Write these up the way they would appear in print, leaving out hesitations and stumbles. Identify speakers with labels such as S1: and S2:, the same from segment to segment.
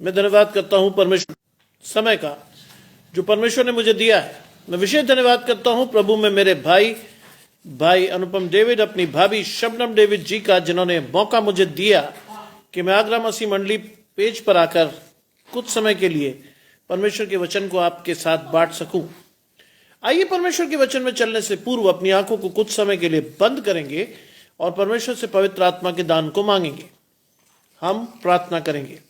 S1: मैं धन्यवाद करता हूं परमेश्वर समय का जो परमेश्वर ने मुझे दिया है। मैं विशेष धन्यवाद करता हूं प्रभु में मेरे भाई अनुपम डेविड, अपनी भाभी शबनम डेविड जी का, जिन्होंने मौका मुझे दिया कि मैं आगरा मसीह मंडली पेज पर आकर कुछ समय के लिए परमेश्वर के वचन को आपके साथ बांट सकूं। आइए परमेश्वर के वचन में चलने से पूर्व अपनी आंखों को कुछ समय के लिए बंद करेंगे और परमेश्वर से पवित्र आत्मा के दान को मांगेंगे। हम प्रार्थना करेंगे।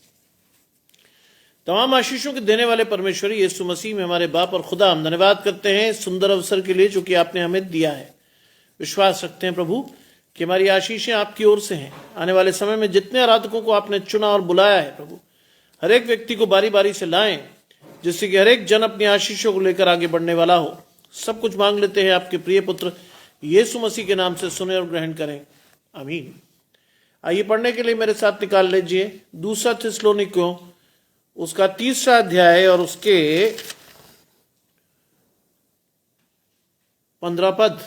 S1: तमाम आशीषों के देने वाले परमेश्वर यीशु मसीह में हमारे बाप और खुदा, हम धन्यवाद करते हैं इस सुंदर अवसर के लिए जो कि आपने हमें दिया है। विश्वास रखते हैं प्रभु कि हमारी आशीषें आपकी ओर से हैं। आने वाले समय में जितने आराधकों को आपने चुना और बुलाया है प्रभु, हर एक व्यक्ति को बारी बारी से लाएं, जिससे कि हर एक जन अपनी आशीषों को लेकर आगे बढ़ने वाला हो। सब कुछ मांग लेते हैं आपके प्रिय पुत्र यीशु मसीह के नाम से, सुने और ग्रहण करें, आमीन। आइए पढ़ने के लिए मेरे साथ निकाल लीजिए 2 थिस्सलुनीकियों उसका 3 अध्याय और उसके 15 पद।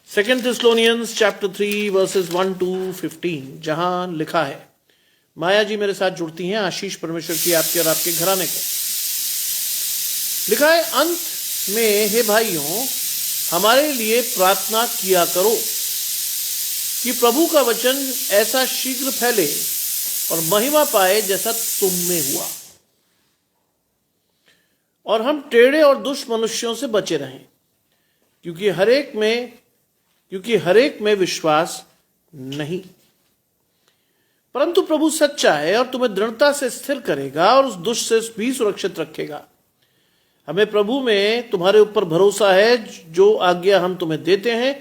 S1: 2 थिस्सलुनियंस चैप्टर 3 वर्सेस 1 to 15, जहां लिखा है, माया जी मेरे साथ जुड़ती हैं। आशीष परमेश्वर की आपके और आपके घराने को। लिखा है, अंत में हे भाइयों हमारे लिए प्रार्थना किया करो कि प्रभु का वचन ऐसा शीघ्र फैले और महिमा पाए जैसा तुम में हुआ, और हम टेढ़े और दुष्ट मनुष्यों से बचे रहें, क्योंकि हर एक में विश्वास नहीं, परंतु प्रभु सच्चा है और तुम्हें दृढ़ता से स्थिर करेगा और उस दुष्ट से भी सुरक्षित रखेगा। हमें प्रभु में तुम्हारे ऊपर भरोसा है। जो आज्ञा हम तुम्हें देते हैं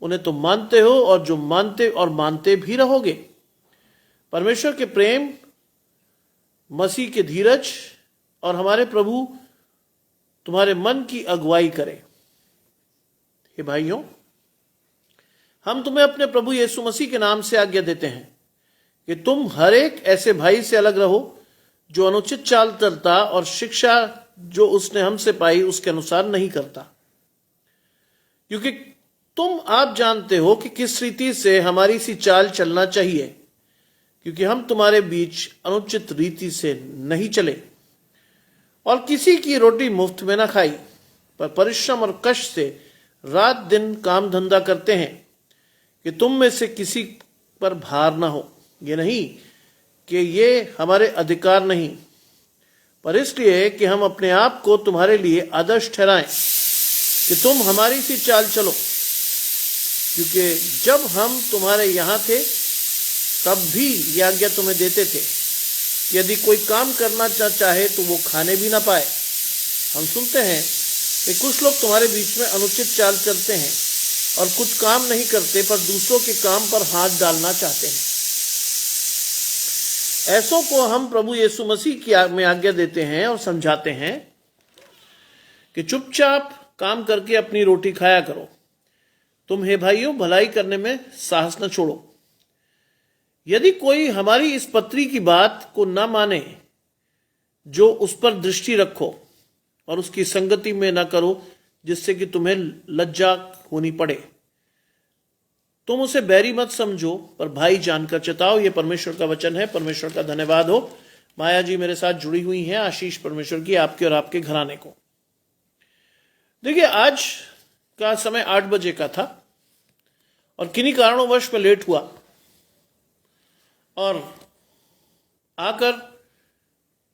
S1: उन्हें तुम मानते हो और जो मानते भी रहोगे। परमेश्वर के प्रेम, मसीह के धीरज और हमारे प्रभु तुम्हारे मन की अगुवाई करें। हे भाइयों, हम तुम्हें अपने प्रभु यीशु मसीह के नाम से आज्ञा देते हैं कि तुम हर एक ऐसे भाई से अलग रहो जो अनुचित चाल चलता और शिक्षा जो उसने हमसे पाई उसके अनुसार नहीं करता, क्योंकि आप जानते हो कि किस रीति से हमारी सी चाल चलना चाहिए, क्योंकि हम तुम्हारे बीच अनुचित रीति से नहीं चले और किसी की रोटी मुफ्त में ना खाई, पर परिश्रम और कष्ट से रात दिन काम धंधा करते हैं कि तुम में से किसी पर भार ना हो। ये नहीं कि ये हमारे अधिकार नहीं, पर इसलिए कि हम अपने आप को तुम्हारे लिए आदर्श ठहराएं कि तुम हमारी सी चाल चलो, क्योंकि जब हम तुम्हारे यहां थे तब भी यह आज्ञा तुम्हें देते थे कि यदि कोई काम करना चाहे तो वो खाने भी ना पाए। हम सुनते हैं कि कुछ लोग तुम्हारे बीच में अनुचित चाल चलते हैं और कुछ काम नहीं करते, पर दूसरों के काम पर हाथ डालना चाहते हैं। ऐसों को हम प्रभु यीशु मसीह की में आज्ञा देते हैं और समझाते हैं कि चुपचाप काम करके अपनी रोटी खाया करो। तुम हे भाइयों भलाई करने में साहस न छोड़ो। यदि कोई हमारी इस पत्री की बात को न माने, जो उस पर दृष्टि रखो और उसकी संगति में न करो, जिससे कि तुम्हें लज्जा होनी पड़े। तुम उसे बैरी मत समझो, पर भाई जानकर चिताओ। ये परमेश्वर का वचन है। परमेश्वर का धन्यवाद हो। माया जी मेरे साथ जुड़ी हुई हैं। आशीष परमेश्वर की आपके और आपके घराने को। देखिए, आज का समय 8 बजे का था और किन्हीं कारणोंवश में लेट हुआ और आकर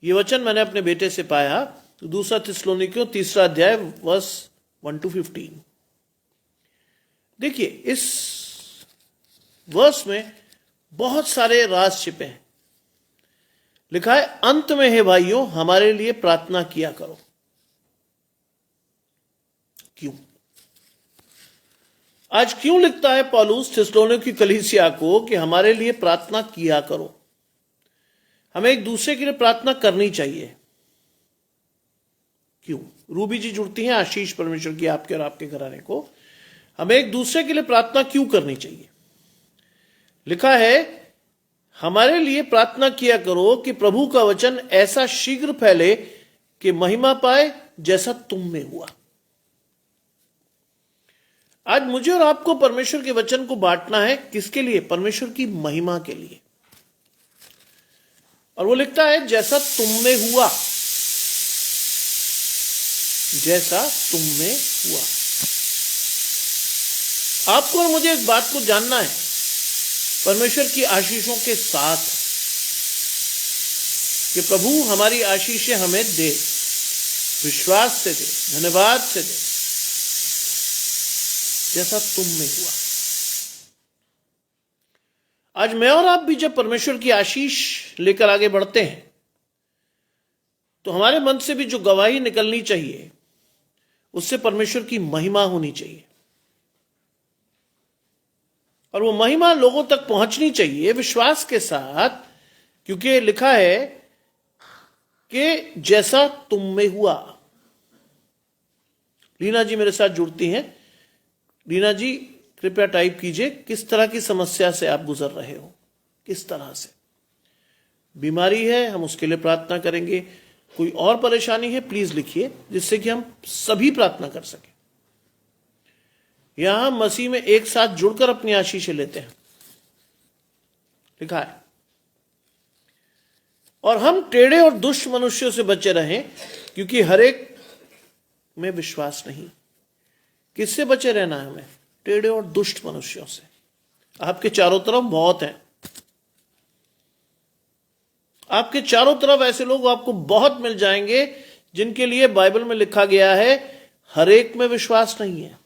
S1: ये वचन मैंने अपने बेटे से पाया। 2 थिस्सलुनीकियों 3 अध्याय वर्स 1 to 15। देखिए, इस वर्स में बहुत सारे राज छिपे हैं। लिखा है, अंत में हे भाइयों हमारे लिए प्रार्थना किया करो। क्यों? आज क्यों लिखता है पौलुस थिस्सलुनीकियों की कलीसिया को कि हमारे लिए प्रार्थना किया करो? हमें एक दूसरे के लिए प्रार्थना करनी चाहिए। क्यों? रूबी जी जुड़ती हैं। आशीष परमेश्वर की आपके और आपके घराने को। हमें एक दूसरे के लिए प्रार्थना क्यों करनी चाहिए? लिखा है, हमारे लिए प्रार्थना किया करो कि प्रभु का वचन ऐसा शीघ्र फैले कि महिमा पाए जैसा तुम में हुआ। आज मुझे और आपको परमेश्वर के वचन को बांटना है। किसके लिए? परमेश्वर की महिमा के लिए। और वो लिखता है जैसा तुम में हुआ, जैसा तुम में हुआ। आपको और मुझे इस बात को जानना है, परमेश्वर की आशीषों के साथ, कि प्रभु हमारी आशीषें हमें दे, विश्वास से दे, धन्यवाद से दे, जैसा तुम में हुआ। आज मैं और आप भी जब परमेश्वर की आशीष लेकर आगे बढ़ते हैं तो हमारे मन से भी जो गवाही निकलनी चाहिए उससे परमेश्वर की महिमा होनी चाहिए, और वो महिमा लोगों तक पहुंचनी चाहिए विश्वास के साथ, क्योंकि लिखा है कि जैसा तुम में हुआ। लीना जी मेरे साथ जुड़ती हैं। लीना जी कृपया टाइप कीजिए, किस तरह की समस्या से आप गुजर रहे हो, किस तरह से बीमारी है, हम उसके लिए प्रार्थना करेंगे। कोई और परेशानी है प्लीज लिखिए, जिससे कि हम सभी प्रार्थना कर सकें। यहां हम मसीह में एक साथ जुड़कर अपनी आशीषें लेते हैं, लिखा है। और हम टेढ़े और दुष्ट मनुष्यों से बचे रहें, क्योंकि हर एक में विश्वास नहीं। किससे बचे रहना है हमें? टेढ़े और दुष्ट मनुष्यों से। आपके चारों तरफ बहुत हैं, आपके चारों तरफ ऐसे लोग आपको बहुत मिल जाएंगे जिनके लिए बाइबल में लिखा गया है हर एक में विश्वास नहीं है।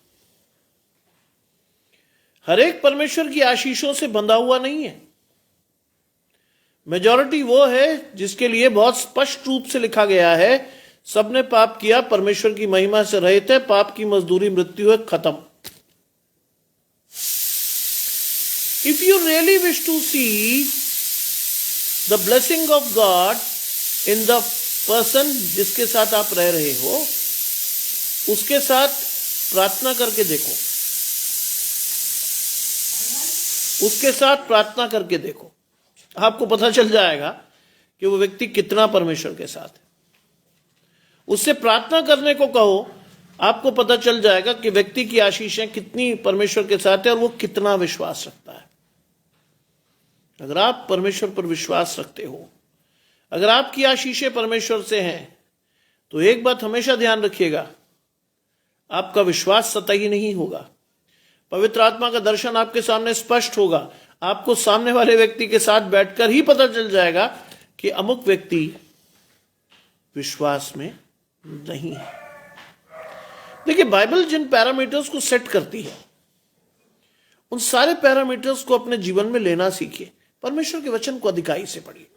S1: हर एक परमेश्वर की आशीषों से बंधा हुआ नहीं है। मेजॉरिटी वो है जिसके लिए बहुत स्पष्ट रूप से लिखा गया है, सबने पाप किया, परमेश्वर की महिमा से रहित है, पाप की मजदूरी मृत्यु है, खत्म। If you really wish to see the blessing of God in the person जिसके साथ आप रह रहे हो, उसके साथ प्रार्थना करके देखो, उसके साथ प्रार्थना करके देखो, आपको पता चल जाएगा कि वो व्यक्ति कितना परमेश्वर के साथ है। उससे प्रार्थना करने को कहो, आपको पता चल जाएगा कि व्यक्ति की आशीषें कितनी परमेश्वर के साथ है और वो कितना विश्वास रखता है। अगर आप परमेश्वर पर विश्वास रखते हो, अगर आपकी आशीषें परमेश्वर से हैं, तो एक बात हमेशा ध्यान रखिएगा, आपका विश्वास सतही नहीं होगा। पवित्र आत्मा का दर्शन आपके सामने स्पष्ट होगा। आपको सामने वाले व्यक्ति के साथ बैठकर ही पता चल जाएगा कि अमुक व्यक्ति विश्वास में नहीं है। देखिए, बाइबल जिन पैरामीटर्स को सेट करती है, उन सारे पैरामीटर्स को अपने जीवन में लेना सीखिए। परमेश्वर के वचन को अधिकाई से पढ़िए,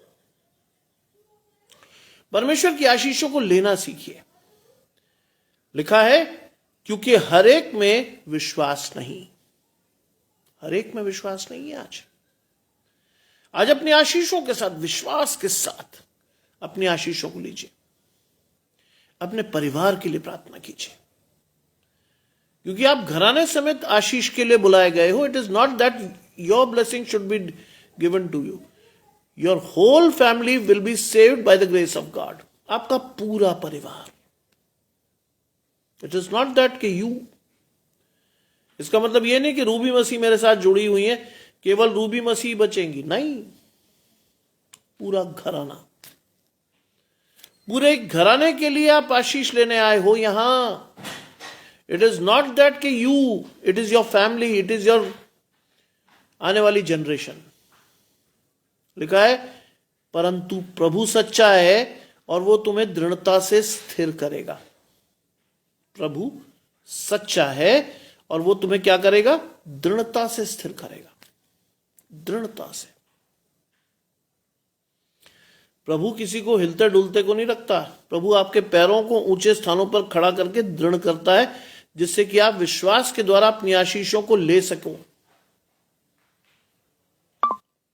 S1: परमेश्वर की आशीषों को लेना सीखिए। लिखा है क्योंकि हर एक में विश्वास नहीं, हर एक में विश्वास नहीं है। आज अपनी आशीषों के साथ, विश्वास के साथ अपनी आशीषों को लीजिए, अपने परिवार के लिए प्रार्थना कीजिए, क्योंकि आप घराने समेत आशीष के लिए बुलाए गए हो। It is not that your blessing should be given to you, your whole family will be saved by the grace of God. आपका पूरा परिवार। इट इज नॉट दैट कि यू, इसका मतलब यह नहीं कि रूबी मसीह मेरे साथ जुड़ी हुई है, केवल रूबी मसीह बचेंगी, नहीं, पूरा घराना, पूरे घराने के लिए आप आशीष लेने आए हो यहां। इट इज नॉट दैट कि you, it is your family, it is your आने वाली जनरेशन। लिखा है परंतु प्रभु सच्चा है और वो तुम्हें दृढ़ता से स्थिर करेगा। प्रभु सच्चा है और वो तुम्हें क्या करेगा? दृढ़ता से स्थिर करेगा, दृढ़ता से। प्रभु किसी को हिलते डुलते को नहीं रखता। प्रभु आपके पैरों को ऊंचे स्थानों पर खड़ा करके दृढ़ करता है, जिससे कि आप विश्वास के द्वारा अपनी आशीषों को ले सको।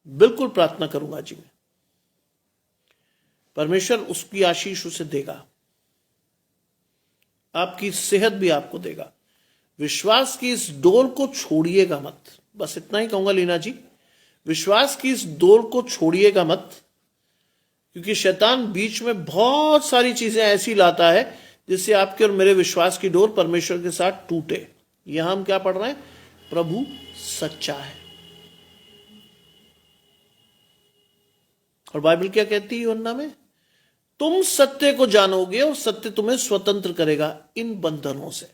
S1: बिल्कुल प्रार्थना करूंगा जी मैं, परमेश्वर उसकी आशीष उसे देगा, आपकी सेहत भी आपको देगा। विश्वास की इस डोर को छोड़िएगा मत, बस इतना ही कहूंगा लीना जी, विश्वास की इस डोर को छोड़िएगा मत, क्योंकि शैतान बीच में बहुत सारी चीजें ऐसी लाता है जिससे आपके और मेरे विश्वास की डोर परमेश्वर के साथ टूटे। यहां हम क्या पढ़ रहे हैं? प्रभु सच्चा है। और बाइबल क्या कहती है यूहन्ना में? तुम सत्य को जानोगे और सत्य तुम्हें स्वतंत्र करेगा इन बंधनों से।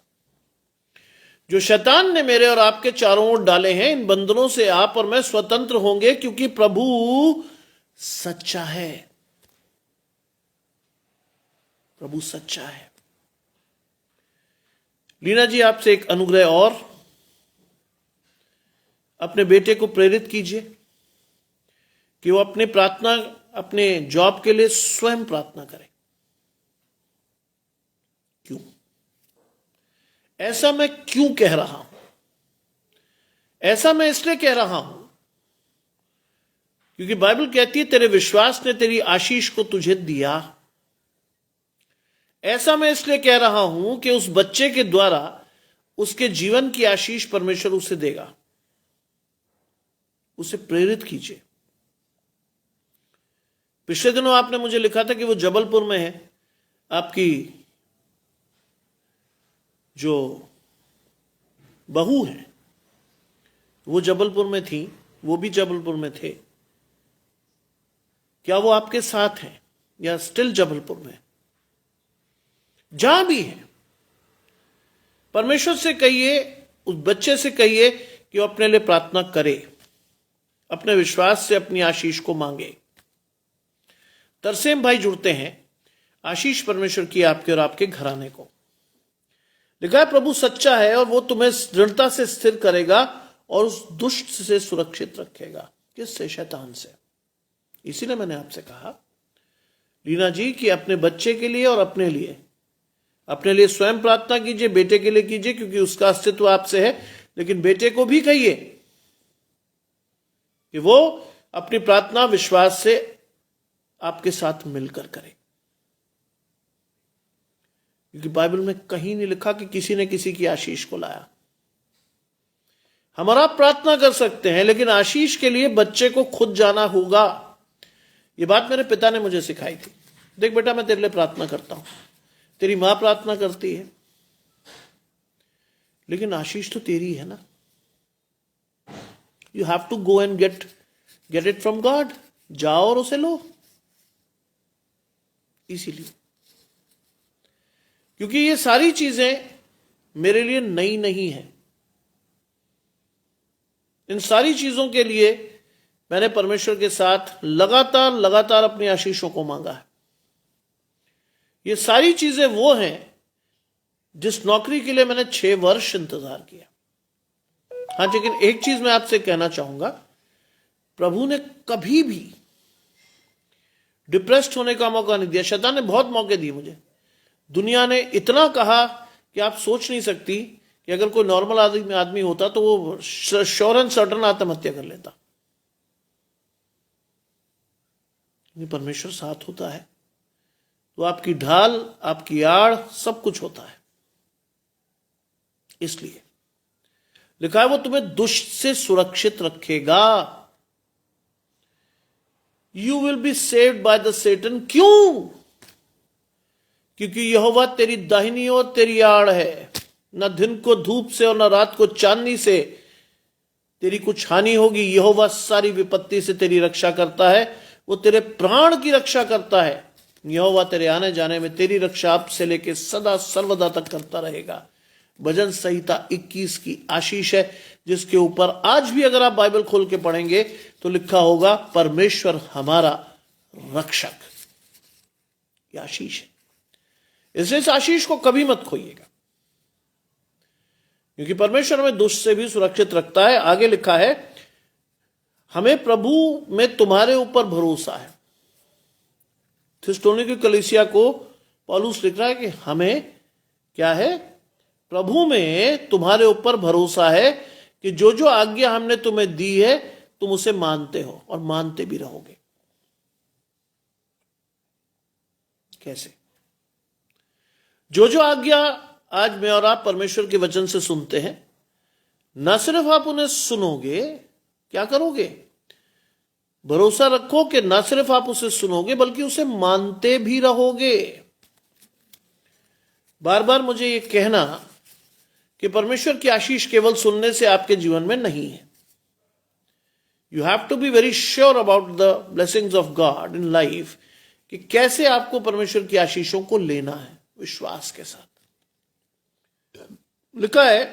S1: जो शैतान ने मेरे और आपके चारों ओर डाले हैं, इन बंधनों से आप और मैं स्वतंत्र होंगे, क्योंकि प्रभु सच्चा है। प्रभु सच्चा है। लीना जी, आपसे एक अनुग्रह और, अपने बेटे को प्रेरित कीजिए कि वो अपने प्रार्थना, अपने जॉब के लिए स्वयं प्रार्थना करे। क्यों? ऐसा मैं क्यों कह रहा हूं? ऐसा मैं इसलिए कह रहा हूं क्योंकि बाइबल कहती है तेरे विश्वास ने तेरी आशीष को तुझे दिया। ऐसा मैं इसलिए कह रहा हूं कि उस बच्चे के द्वारा उसके जीवन की आशीष परमेश्वर उसे देगा। उसे प्रेरित कीजिए। पिछले दिनों आपने मुझे लिखा था कि वो जबलपुर में है, आपकी जो बहू है वो जबलपुर में थी, वो भी जबलपुर में थे। क्या वो आपके साथ हैं या स्टिल जबलपुर में? जहां भी है, परमेश्वर से कहिए, उस बच्चे से कहिए कि वो अपने लिए प्रार्थना करे, अपने विश्वास से अपनी आशीष को मांगे। तरसेम भाई जुड़ते हैं, आशीष परमेश्वर की आपके और आपके घराने को। लिखा है प्रभु सच्चा है और वो तुम्हें दृढ़ता से स्थिर करेगा और उस दुष्ट से सुरक्षित रखेगा। किससे? शैतान से। इसीलिए मैंने आपसे कहा लीना जी कि अपने बच्चे के लिए और अपने लिए स्वयं प्रार्थना कीजिए, बेटे के लिए कीजिए क्योंकि उसका अस्तित्व आपसे है, लेकिन बेटे को भी कहिए कि वो अपनी प्रार्थना विश्वास से आपके साथ मिलकर करे। क्योंकि बाइबल में कहीं नहीं लिखा कि किसी ने किसी की आशीष को लाया। हमारा प्रार्थना कर सकते हैं, लेकिन आशीष के लिए बच्चे को खुद जाना होगा। ये बात मेरे पिता ने मुझे सिखाई थी। देख बेटा, मैं तेरे लिए प्रार्थना करता हूं, तेरी मां प्रार्थना करती है, लेकिन आशीष तो तेरी है ना। You have to go and get it from God. जाओ और उसे लो। इसीलिए, क्योंकि ये सारी चीजें मेरे लिए नई नहीं है। इन सारी चीजों के लिए मैंने परमेश्वर के साथ लगातार अपनी आशीषों को मांगा है। ये सारी चीजें वो हैं जिस नौकरी के लिए मैंने 6 वर्ष इंतजार किया। हाँ, लेकिन एक चीज मैं आपसे कहना चाहूंगा, प्रभु ने कभी भी डिप्रेस्ड होने का मौका नहीं दिया। शैतान ने बहुत मौके दिए मुझे। दुनिया ने इतना कहा कि आप सोच नहीं सकती कि अगर कोई नॉर्मल आदमी होता तो वो श्योर एंड सर्टन आत्महत्या कर लेता। परमेश्वर साथ होता है तो आपकी ढाल, आपकी आड़, सब कुछ होता है। इसलिए लिखा है वो तुम्हें दुष्ट से सुरक्षित रखेगा। You will be saved by the Satan. क्यों? क्योंकि यहोवा तेरी दाहिनी ओर तेरी आड़ है। न दिन को धूप से और न रात को चांदनी से तेरी कुछ हानि होगी। यहोवा सारी विपत्ति से तेरी रक्षा करता है। वो तेरे प्राण की रक्षा करता है। यहोवा तेरे आने जाने में तेरी रक्षा अब से लेकर सदा सर्वदा तक करता रहेगा। भजन संहिता 21 की आशीष है, जिसके ऊपर आज भी अगर आप बाइबल खोल के पढ़ेंगे तो लिखा होगा परमेश्वर हमारा रक्षक। यह आशीष है। इसलिए इस आशीष को कभी मत खोइएगा, क्योंकि परमेश्वर हमें दुष्ट से भी सुरक्षित रखता है। आगे लिखा है हमें प्रभु में तुम्हारे ऊपर भरोसा है। थिस्सलुनीके की कलीसिया को पौलुस लिख रहा है कि हमें क्या है? प्रभु में तुम्हारे ऊपर भरोसा है कि जो जो आज्ञा हमने तुम्हें दी है तुम उसे मानते हो और मानते भी रहोगे। कैसे? जो जो आज्ञा आज मैं और आप परमेश्वर के वचन से सुनते हैं, न सिर्फ आप उन्हें सुनोगे, क्या करोगे? भरोसा रखो कि न सिर्फ आप उसे सुनोगे बल्कि उसे मानते भी रहोगे। बार बार मुझे यह कहना कि परमेश्वर की आशीष केवल सुनने से आपके जीवन में नहीं है। You have to be very sure about the blessings of God in life, कि कैसे आपको परमेश्वर की आशीषों को लेना है विश्वास के साथ। लिखा है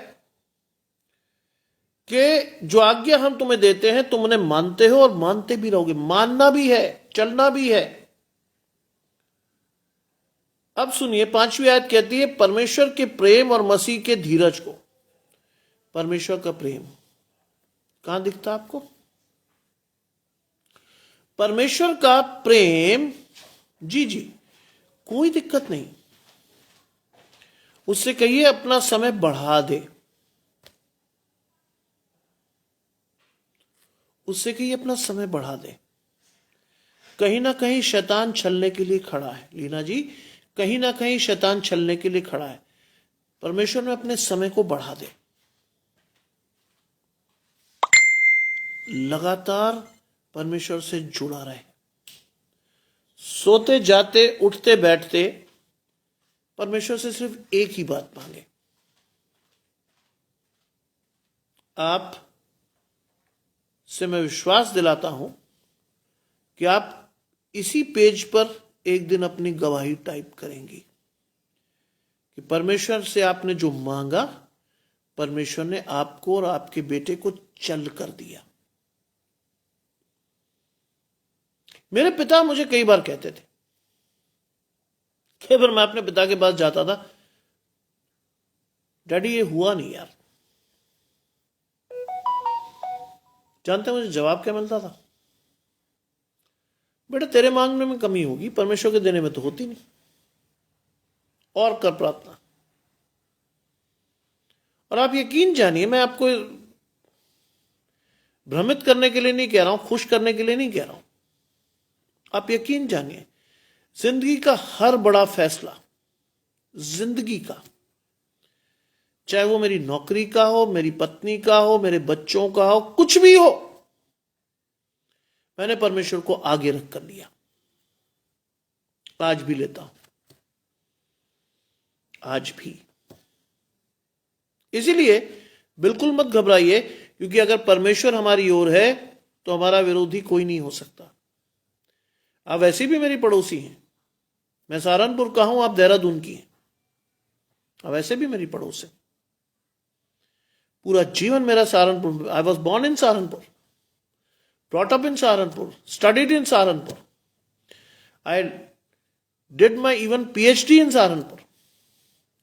S1: कि जो आज्ञा हम तुम्हें देते हैं तुम उन्हें मानते हो और मानते भी रहोगे। मानना भी है, चलना भी है। अब सुनिए, 5वीं आयत कहती है परमेश्वर के प्रेम और मसीह के धीरज को। परमेश्वर का प्रेम कहां दिखता आपको? परमेश्वर का प्रेम, जी जी, कोई दिक्कत नहीं। उससे कहिए अपना समय बढ़ा दे। उससे कहिए अपना समय बढ़ा दे। कहीं ना कहीं शैतान छलने के लिए खड़ा है लीना जी, कहीं ना कहीं शैतान छलने के लिए खड़ा है। परमेश्वर में अपने समय को बढ़ा दे। लगातार परमेश्वर से जुड़ा रहे। सोते जाते उठते बैठते परमेश्वर से सिर्फ एक ही बात मांगे। आप से मैं विश्वास दिलाता हूं कि आप इसी पेज पर एक दिन अपनी गवाही टाइप करेंगी कि परमेश्वर से आपने जो मांगा, परमेश्वर ने आपको और आपके बेटे को चल कर दिया। मेरे पिता मुझे कई बार कहते थे, कई बार मैं अपने पिता के पास जाता था, डैडी ये हुआ नहीं यार। जानते हैं मुझे जवाब क्या मिलता था? बेटा तेरे मांगने में कमी होगी, परमेश्वर के देने में तो होती नहीं, और कर प्रार्थना। और आप यकीन जानिए, मैं आपको भ्रमित करने के लिए नहीं कह रहा हूं, खुश करने के लिए नहीं कह रहा हूं। आप यकीन जानिए, जिंदगी का हर बड़ा फैसला, जिंदगी का, चाहे वो मेरी नौकरी का हो, मेरी पत्नी का हो, मेरे बच्चों का हो, कुछ भी हो, मैंने परमेश्वर को आगे रख कर लिया। आज भी लेता हूं, आज भी। इसीलिए बिल्कुल मत घबराइए, क्योंकि अगर परमेश्वर हमारी ओर है तो हमारा विरोधी कोई नहीं हो सकता। आप वैसे भी मेरी पड़ोसी हैं। मैं सहारनपुर का हूं, आप देहरादून की हैं। आप वैसे भी मेरी पड़ोस है। पूरा जीवन मेरा Saharanpur. I was born in Saharanpur, brought up in Saharanpur, studied in Saharanpur. I did my even PhD in Saharanpur.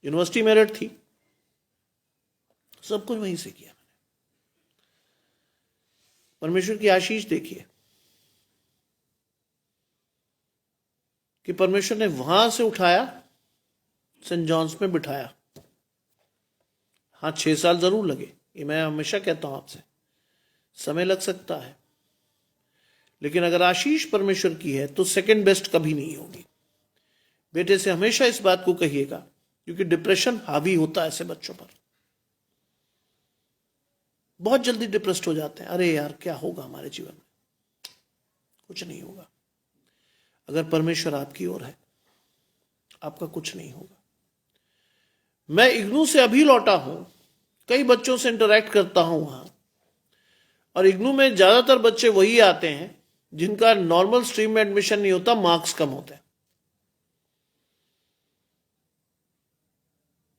S1: University Meerut थी, सब कुछ वहीं से किया मैंने। परमेश्वर की आशीष देखिए कि परमेश्वर ने वहां से उठाया, सेंट जॉन्स में बिठाया। हाँ, 6 साल जरूर लगे, ये मैं हमेशा कहता हूं आपसे, समय लग सकता है, लेकिन अगर आशीष परमेश्वर की है तो सेकंड बेस्ट कभी नहीं होगी। बेटे से हमेशा इस बात को कहिएगा, क्योंकि डिप्रेशन हावी होता है ऐसे बच्चों पर। बहुत जल्दी डिप्रेस्ड हो जाते हैं। अरे यार क्या होगा हमारे जीवन में? कुछ नहीं होगा। अगर परमेश्वर आपकी ओर है, आपका कुछ नहीं होगा। मैं इग्नू से अभी लौटा हूं, कई बच्चों से इंटरेक्ट करता हूं वहां, और इग्नू में ज्यादातर बच्चे वही आते हैं जिनका नॉर्मल स्ट्रीम में एडमिशन नहीं होता, मार्क्स कम होते हैं।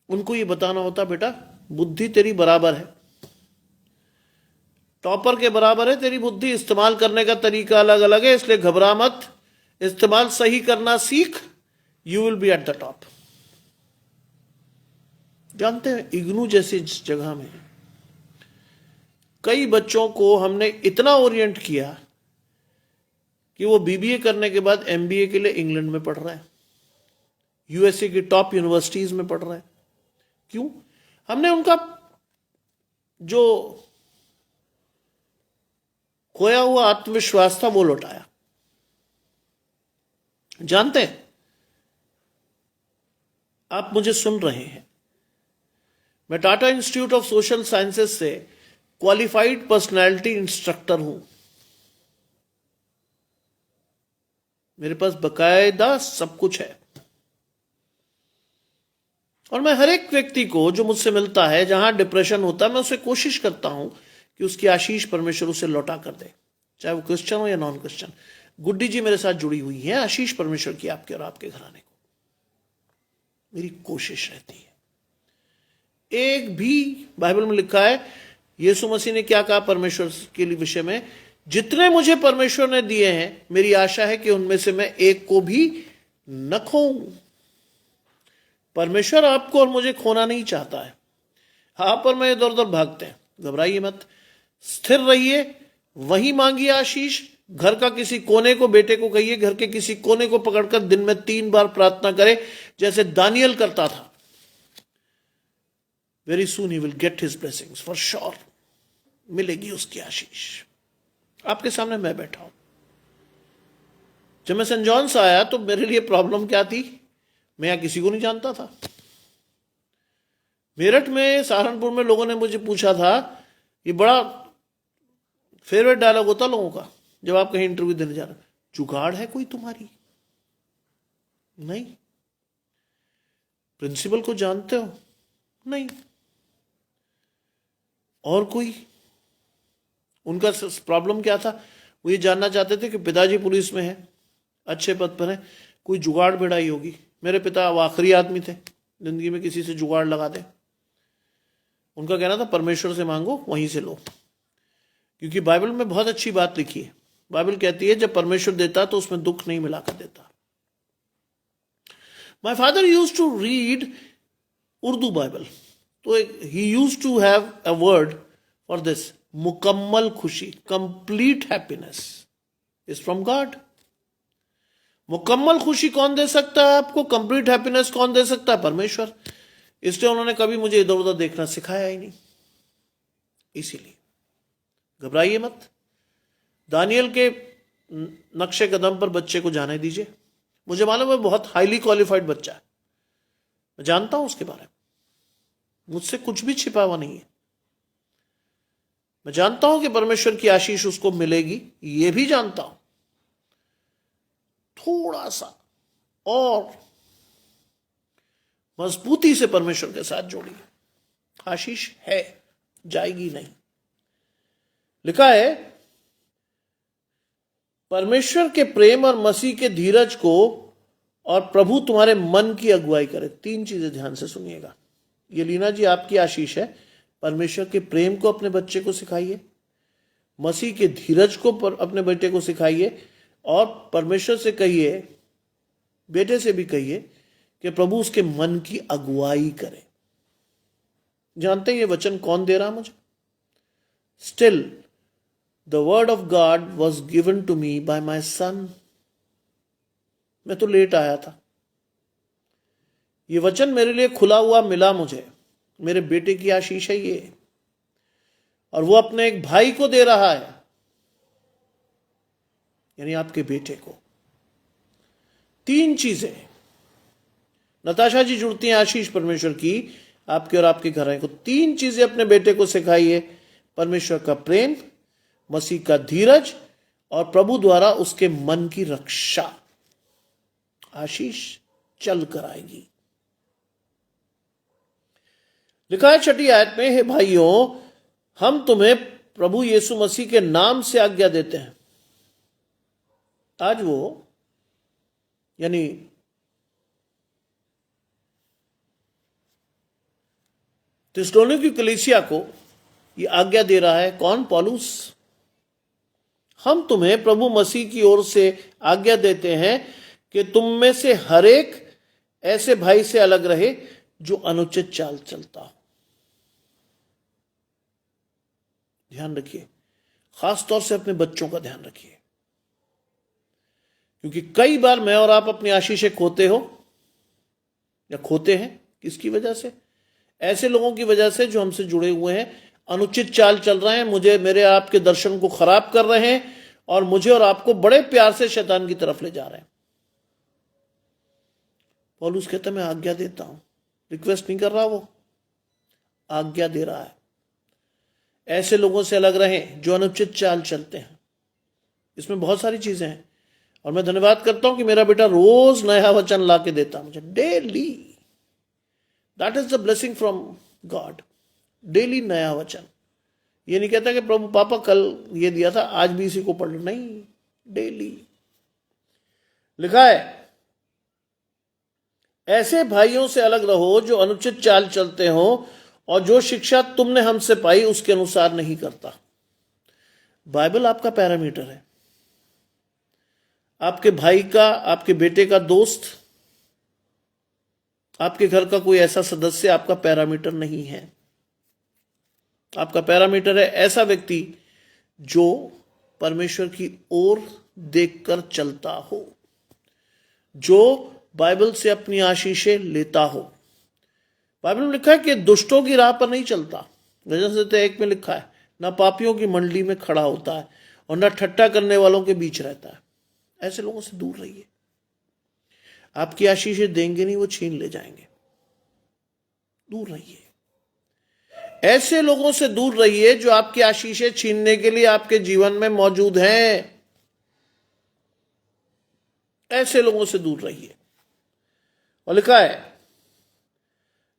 S1: उनको ये बताना होता, बेटा बुद्धि तेरी बराबर है, टॉपर के बराबर है तेरी बुद्धि, इस्तेमाल करने का तरीका अलग अलग है, इसलिए घबरा मत, इस्तेमाल सही करना सीख, you will B at the top. जानते हैं, इग्नू जैसी जगह में कई बच्चों को हमने इतना ओरिएंट किया कि वो बीबीए करने के बाद एमबीए के लिए इंग्लैंड में पढ़ रहा है, यूएसए की टॉप यूनिवर्सिटीज में पढ़ रहा है। क्यों? हमने उनका जो खोया हुआ आत्मविश्वास था वो लौटाया। जानते हैं, आप मुझे सुन रहे हैं, मैं Tata institute of social sciences से क्वालिफाइड पर्सनालिटी इंस्ट्रक्टर हूं। मेरे पास बकायदा सब कुछ है, और मैं हर एक व्यक्ति को जो मुझसे मिलता है, जहां डिप्रेशन होता है, मैं उसे कोशिश करता हूं कि उसकी आशीष परमेश्वर उसे लौटा कर दे। चाहे वो क्रिश्चियन हो या नॉन क्रिश्चियन। गुड्डी जी मेरे साथ जुड़ी हुई हैं, आशीष परमेश्वर की आपके और आपके घराने को। मेरी कोशिश रहती है, एक भी बाइबल में लिखा है यीशु मसीह ने क्या कहा परमेश्वर के लिए विषय में, जितने मुझे परमेश्वर ने दिए हैं मेरी आशा है कि उनमें से मैं एक को भी न खोऊं। परमेश्वर आपको और मुझे खोना नहीं चाहता है। आप और मैं इधर उधर भागते हैं, घबराइए मत, स्थिर रहिए, वहीं मांगिए आशीष। घर का किसी कोने को, बेटे को कहिए घर के किसी कोने को पकड़कर दिन में 3 बार प्रार्थना करे जैसे दानियल करता था। Very soon he will get his blessings for sure. मिलेगी उसकी आशीष। आपके सामने मैं बैठा हूं। जब मैं सेंट जॉन से आया तो मेरे लिए प्रॉब्लम क्या थी, मैं यहां किसी को नहीं जानता था। मेरठ में, सहारनपुर में लोगों ने मुझे पूछा था, ये बड़ा फेवरेट डायलॉग होता लोगों का जब आप कहीं इंटरव्यू देने जा रहे, जुगाड़ है कोई तुम्हारी? नहीं। प्रिंसिपल को जानते हो? नहीं। और कोई? उनका प्रॉब्लम क्या था, वो ये जानना चाहते थे कि पिताजी पुलिस में है, अच्छे पद पर है, कोई जुगाड़ भिड़ाई होगी। मेरे पिता अब आखिरी आदमी थे जिंदगी में किसी से जुगाड़ लगा दे। उनका कहना था परमेश्वर से मांगो, वहीं से लो, क्योंकि बाइबल में बहुत अच्छी बात लिखी है। बाइबल कहती है जब परमेश्वर देता तो उसमें दुख नहीं मिला कर देता। My father used to read Urdu Bible, तो he used to have a word for this, मुकम्मल खुशी, complete happiness is from God. मुकम्मल खुशी कौन दे सकता है आपको? कंप्लीट हैप्पीनेस कौन दे सकता है? परमेश्वर। इसलिए उन्होंने कभी मुझे इधर उधर देखना सिखाया ही नहीं। इसीलिए घबराइए मत, दानियल के नक्शे कदम पर बच्चे को जाने दीजिए। मुझे मालूम है बहुत हाईली क्वालिफाइड बच्चा है, मैं जानता हूं उसके बारे में, मुझसे कुछ भी छिपा हुआ नहीं है। मैं जानता हूं कि परमेश्वर की आशीष उसको मिलेगी, यह भी जानता हूं। थोड़ा सा और मजबूती से परमेश्वर के साथ जोड़िए, आशीष है, जाएगी नहीं। लिखा है परमेश्वर के प्रेम और मसीह के धीरज को और प्रभु तुम्हारे मन की अगुवाई करे। 3 चीजें ध्यान से सुनिएगा, ये लीना जी आपकी आशीष है। परमेश्वर के प्रेम को अपने बच्चे को सिखाइए, मसीह के धीरज को अपने बेटे को सिखाइए, और परमेश्वर से कहिए, बेटे से भी कहिए कि प्रभु उसके मन की अगुवाई करे। जानते हैं ये वचन कौन दे रहा मुझे? Still the word of God was given to me by my son. मैं तो लेट आया था, ये वचन मेरे लिए खुला हुआ मिला मुझे, मेरे बेटे की आशीष है ये, और वो अपने एक भाई को दे रहा है, यानी आपके बेटे को। 3 चीजें नताशा जी जुड़ती हैं आशीष परमेश्वर की आपके और आपके घर को। 3 चीजें अपने बेटे को सिखाइए, परमेश्वर का प्रेम, मसीह का धीरज, और प्रभु द्वारा उसके मन की रक्षा। आशीष चल कर आएगी। लिखा है 6ठी आयत में, हे भाइयों हम तुम्हें प्रभु यीशु मसीह के नाम से आज्ञा देते हैं। आज वो यानी थिस्सलुनीक की कलीसिया को ये आज्ञा दे रहा है, कौन? पौलुस। हम तुम्हें प्रभु मसीह की ओर से आज्ञा देते हैं कि तुम में से हर एक ऐसे भाई से अलग रहे जो अनुचित चाल चलता हो। ध्यान रखिए, खास तौर से अपने बच्चों का ध्यान रखिए, क्योंकि कई बार मैं और आप अपनी आशीषें खोते हो या खोते हैं। किसकी वजह से? ऐसे लोगों की वजह से जो हमसे जुड़े हुए हैं, अनुचित चाल चल रहे हैं, मुझे, मेरे आपके दर्शन को खराब कर रहे हैं, और मुझे और आपको बड़े प्यार से शैतान की तरफ ले जा रहे हैं। पौलुस कहता मैं आज्ञा देता हूं, रिक्वेस्ट नहीं कर रहा, वो आज्ञा दे रहा है। ऐसे लोगों से अलग रहें जो अनुचित चाल चलते हैं। इसमें बहुत सारी चीजें हैं, और मैं धन्यवाद करता हूं कि मेरा बेटा रोज नया वचन ला के देता मुझे, daily. That is the blessing from God. Daily नया वचन, ये नहीं कहता कि प्रभु पापा कल ये दिया था आज भी इसी को पढ़ लो, नहीं, डेली। लिखा है ऐसे भाइयों से अलग रहो जो अनुचित चाल चलते हो और जो शिक्षा तुमने हमसे पाई उसके अनुसार नहीं करता। बाइबल आपका पैरामीटर है। आपके भाई का, आपके बेटे का दोस्त, आपके घर का कोई ऐसा सदस्य आपका पैरामीटर नहीं है। आपका पैरामीटर है ऐसा व्यक्ति जो परमेश्वर की ओर देखकर चलता हो, जो बाइबल से अपनी आशीषें लेता हो। बाइबल में लिखा है कि दुष्टों की राह पर नहीं चलता। गजन संहिता 1 में लिखा है ना पापियों की मंडली में खड़ा होता है और ना ठट्टा करने वालों के बीच रहता है। ऐसे लोगों से दूर रहिए। आपकी आशीषें देंगे नहीं, वो छीन ले जाएंगे। दूर रहिए। ऐसे लोगों से दूर रहिए जो आपकी आशीषें छीनने के लिए आपके जीवन में मौजूद हैं। ऐसे लोगों से दूर रहिए। और लिखा है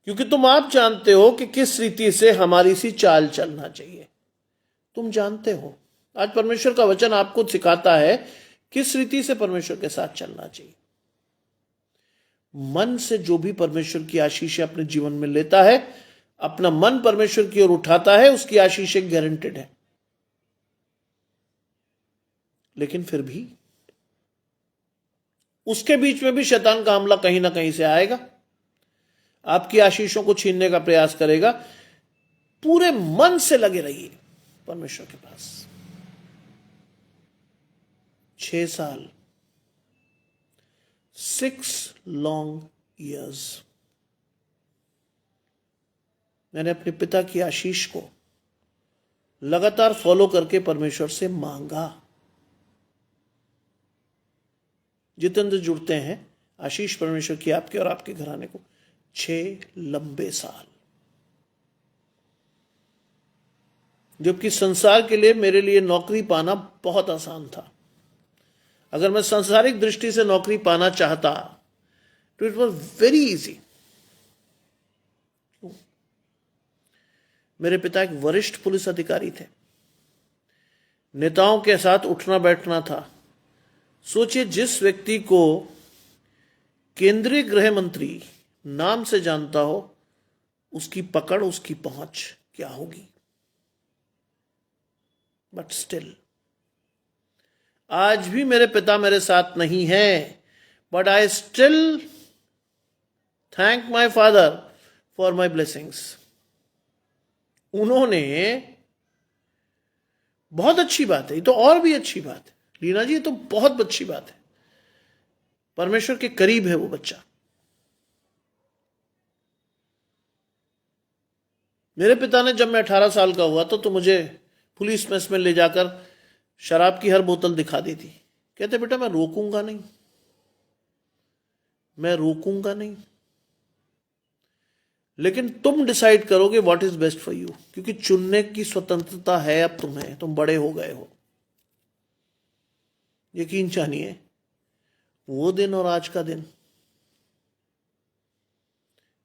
S1: क्योंकि तुम आप जानते हो कि किस रीति से हमारी सी चाल चलना चाहिए। तुम जानते हो। आज परमेश्वर का वचन आपको सिखाता है किस रीति से परमेश्वर के साथ चलना चाहिए। मन से जो भी परमेश्वर की आशीषें अपने जीवन में लेता है, अपना मन परमेश्वर की ओर उठाता है, उसकी आशीषें गारंटेड है। लेकिन फिर भी उसके बीच में भी शैतान का हमला कहीं ना कहीं से आएगा, आपकी आशीषों को छीनने का प्रयास करेगा। पूरे मन से लगे रहिए परमेश्वर के पास। 6 साल, 6 लॉन्ग ईयर्स मैंने अपने पिता की आशीष को लगातार फॉलो करके परमेश्वर से मांगा। जितेंद्र जुड़ते हैं आशीष परमेश्वर की आपके और आपके घराने को 6 लंबे साल। जबकि संसार के लिए मेरे लिए नौकरी पाना बहुत आसान था। अगर मैं सांसारिक दृष्टि से नौकरी पाना चाहता तो इट वॉज वेरी इजी। मेरे पिता एक वरिष्ठ पुलिस अधिकारी थे। नेताओं के साथ उठना बैठना था। सोचिए, जिस व्यक्ति को केंद्रीय गृह मंत्री नाम से जानता हो, उसकी पकड़, उसकी पहुंच क्या होगी। बट स्टिल आज भी मेरे पिता मेरे साथ नहीं है, but I still thank my father for my blessings. उन्होंने, बहुत अच्छी बात है, ये तो और भी अच्छी बात है लीना जी, ये तो बहुत अच्छी बात है। परमेश्वर के करीब है वो बच्चा। मेरे पिता ने, जब मैं 18 साल का हुआ तो मुझे पुलिस मेस में ले जाकर शराब की हर बोतल दिखा दी थी। कहते बेटा मैं रोकूंगा नहीं, मैं रोकूंगा नहीं, लेकिन तुम डिसाइड करोगे what is best for you, क्योंकि चुनने की स्वतंत्रता है अब तुम्हें, तुम बड़े हो गए हो। यकीन जानिए, वो दिन और आज का दिन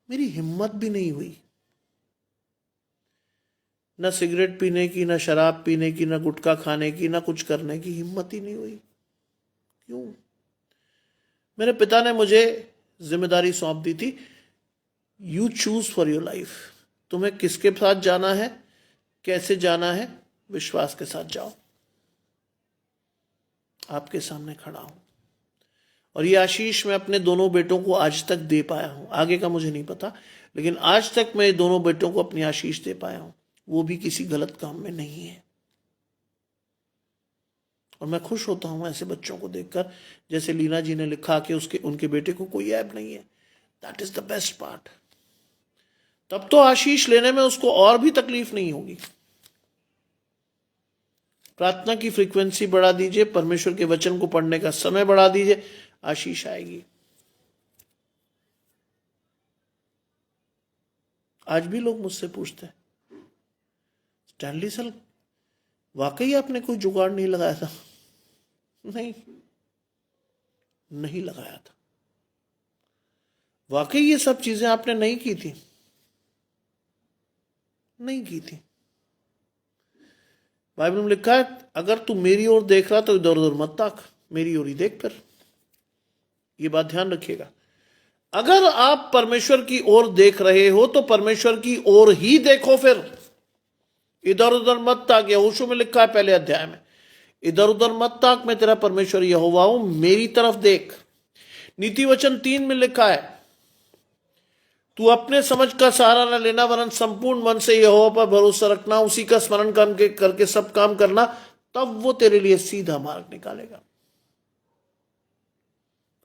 S1: मेरी हिम्मत भी नहीं हुई, ना सिगरेट पीने की, ना शराब पीने की, ना गुटखा खाने की, ना कुछ करने की हिम्मत ही नहीं हुई। क्यों? मेरे पिता ने मुझे जिम्मेदारी सौंप दी थी, you choose for your life. तुम्हें किसके साथ जाना है, कैसे जाना है, विश्वास के साथ जाओ। आपके सामने खड़ा हूं और ये आशीष मैं अपने दोनों बेटों को आज तक दे पाया हूं। आगे का मुझे नहीं पता, लेकिन आज तक मैं दोनों बेटों को अपनी आशीष दे पाया हूं। वो भी किसी गलत काम में नहीं है। और मैं खुश होता हूं ऐसे बच्चों को देखकर, जैसे लीना जी ने लिखा कि उनके बेटे को कोई ऐब नहीं है। That is the best part. तब तो आशीष लेने में उसको और भी तकलीफ नहीं होगी। प्रार्थना की फ्रीक्वेंसी बढ़ा दीजिए, परमेश्वर के वचन को पढ़ने का समय बढ़ा दीजिए, आशीष आएगी। आज भी लोग मुझसे पूछते हैं, स्टैनली सर वाकई आपने कोई जुगाड़ नहीं लगाया था? नहीं लगाया था। वाकई ये सब चीजें आपने नहीं की थी? नहीं की थी। बाइबल में लिखा है, अगर तू मेरी ओर देख रहा तो इधर उधर मत ताक, मेरी ओर ही देख फिर। ये बात ध्यान रखिएगा। अगर आप परमेश्वर की ओर देख रहे हो तो परमेश्वर की ओर ही देखो फिर, इधर उधर मत ताक। यहोशू में लिखा है पहले अध्याय में, इधर उधर मत ताक, मैं तेरा परमेश्वर यहोवा हूं, मेरी तरफ देख। नीति वचन 3 में लिखा है, तू अपने समझ का सहारा न लेना, वरन संपूर्ण मन से यहोवा पर भरोसा रखना, उसी का स्मरण करके सब काम करना, तब वो तेरे लिए सीधा मार्ग निकालेगा।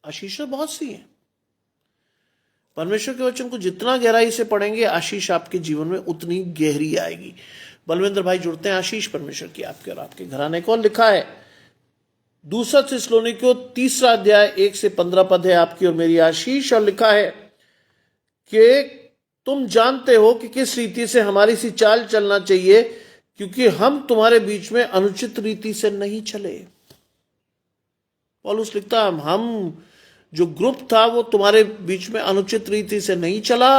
S1: आशीषें बहुत सी हैं। परमेश्वर के वचन को जितना गहराई से पढ़ेंगे, आशीष आपके जीवन में उतनी गहरी आएगी। बलविंदर भाई जुड़ते हैं, आशीष परमेश्वर की आपके और आपके घराने को। लिखा है दूसरा थिस्सलुनीकियों 3 अध्याय 1 से 15 पद है, आपकी और मेरी आशीष। और लिखा है कि तुम जानते हो कि किस रीति से हमारी सी चाल चलना चाहिए, क्योंकि हम तुम्हारे बीच में अनुचित रीति से नहीं चले। पौलुस लिखता है, हम जो ग्रुप था वो तुम्हारे बीच में अनुचित रीति से नहीं चला।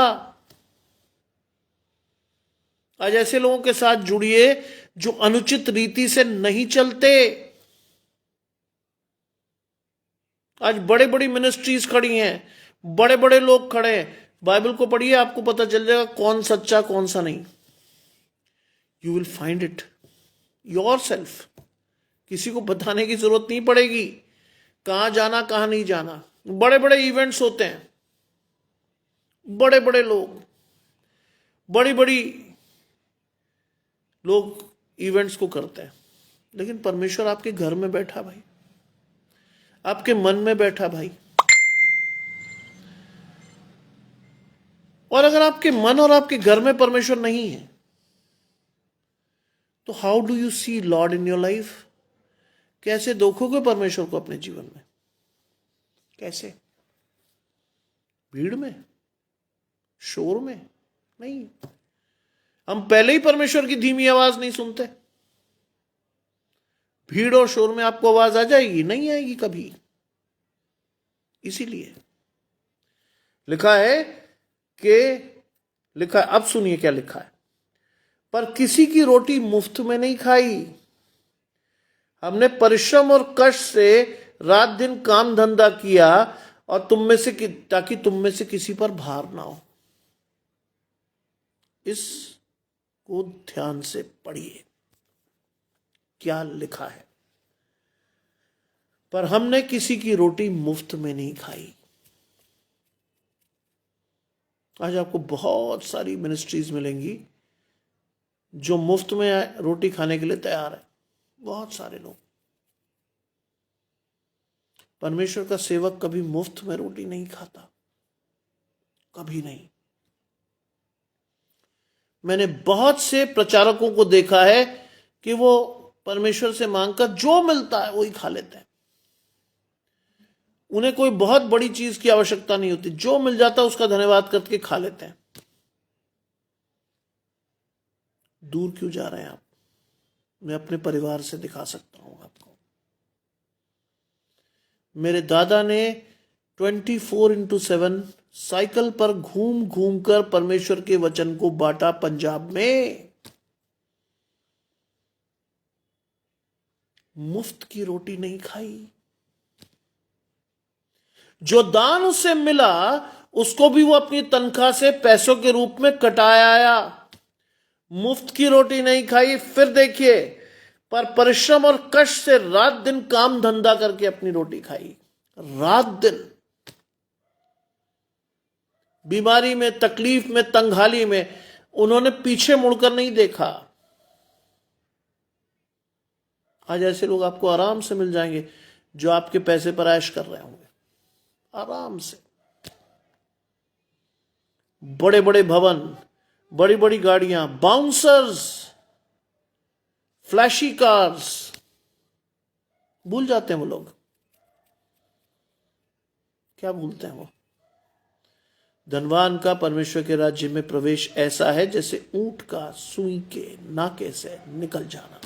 S1: आज ऐसे लोगों के साथ जुड़िए जो अनुचित रीति से नहीं चलते। आज बड़े बड़ी मिनिस्ट्रीज खड़ी हैं, बड़े बड़े लोग खड़े हैं। बाइबल को पढ़िए, आपको पता चल जाएगा कौन सच्चा कौन सा नहीं। You will find it yourself. किसी को बताने की जरूरत नहीं पड़ेगी कहां जाना कहां नहीं जाना। बड़े बड़े इवेंट्स होते हैं, बड़े बड़े लोग, बड़ी बड़ी लोग इवेंट्स को करते हैं, लेकिन परमेश्वर आपके घर में बैठा भाई, आपके मन में बैठा भाई। और अगर आपके मन और आपके घर में परमेश्वर नहीं है तो how do you see Lord in your life? कैसे देखोगे परमेश्वर को अपने जीवन में? कैसे? भीड़ में, शोर में नहीं। हम पहले ही परमेश्वर की धीमी आवाज नहीं सुनते। भीड़ और शोर में आपको आवाज आ जाएगी? नहीं आएगी कभी। इसीलिए लिखा है अब सुनिए क्या लिखा है, पर किसी की रोटी मुफ्त में नहीं खाई, हमने परिश्रम और कष्ट से रात दिन काम धंधा किया, और ताकि तुम में से किसी पर भार ना हो। इसको ध्यान से पढ़िए क्या लिखा है। पर हमने किसी की रोटी मुफ्त में नहीं खाई। आज आपको बहुत सारी मिनिस्ट्रीज मिलेंगी जो मुफ्त में रोटी खाने के लिए तैयार है, बहुत सारे लोग। परमेश्वर का सेवक कभी मुफ्त में रोटी नहीं खाता, कभी नहीं। मैंने बहुत से प्रचारकों को देखा है कि वो परमेश्वर से मांगकर जो मिलता है वही खा लेते हैं। उन्हें कोई बहुत बड़ी चीज की आवश्यकता नहीं होती, जो मिल जाता है उसका धन्यवाद करके खा लेते हैं। दूर क्यों जा रहे हैं आप? मैं अपने परिवार से दिखा सकता हूं आपको। मेरे दादा ने 24/7 साइकिल पर घूम घूम कर परमेश्वर के वचन को बांटा पंजाब में। मुफ्त की रोटी नहीं खाई। जो दान उससे मिला उसको भी वो अपनी तनख्वाह से पैसों के रूप में कटाया आया। मुफ्त की रोटी नहीं खाई। फिर देखिए, पर परिश्रम और कष्ट से रात दिन काम धंधा करके अपनी रोटी खाई। रात दिन बीमारी में, तकलीफ में, तंगहाली में उन्होंने पीछे मुड़कर नहीं देखा। आज ऐसे लोग आपको आराम से मिल जाएंगे जो आपके पैसे पर ऐश कर रहे होंगे, आराम से। बड़े बड़े भवन, बड़ी बड़ी गाड़ियां, बाउंसर्स, फ्लैशी कार्स, भूल जाते हैं वो लोग। क्या भूलते हैं वो? धनवान का परमेश्वर के राज्य में प्रवेश ऐसा है जैसे ऊंट का सुई के नाके से निकल जाना।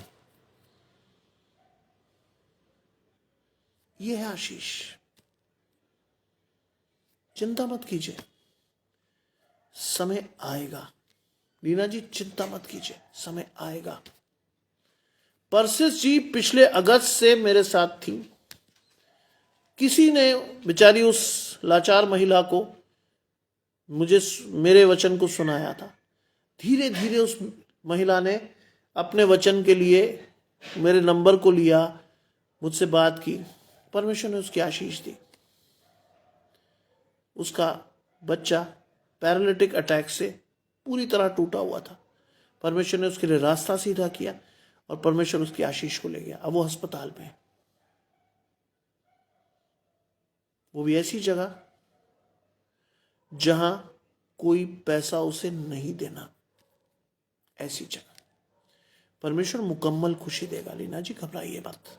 S1: यह है आशीष। चिंता मत कीजिए, समय आएगा। लीना जी चिंता मत कीजिए, समय आएगा। परसिस जी पिछले अगस्त से मेरे साथ थी। किसी ने बेचारी उस लाचार महिला को मुझे मेरे वचन को सुनाया था। धीरे धीरे उस महिला ने अपने वचन के लिए मेरे नंबर को लिया, मुझसे बात की। परमेश्वर ने उसकी आशीष दी। उसका बच्चा पैरालिटिक अटैक से पूरी तरह टूटा हुआ था। परमेश्वर ने उसके लिए रास्ता सीधा किया और परमेश्वर उसकी आशीष को ले गया। अब वो अस्पताल में है, वो भी ऐसी जगह जहां कोई पैसा उसे नहीं देना, ऐसी जगह। परमेश्वर मुकम्मल खुशी देगा। लीना जी घबराइए मत।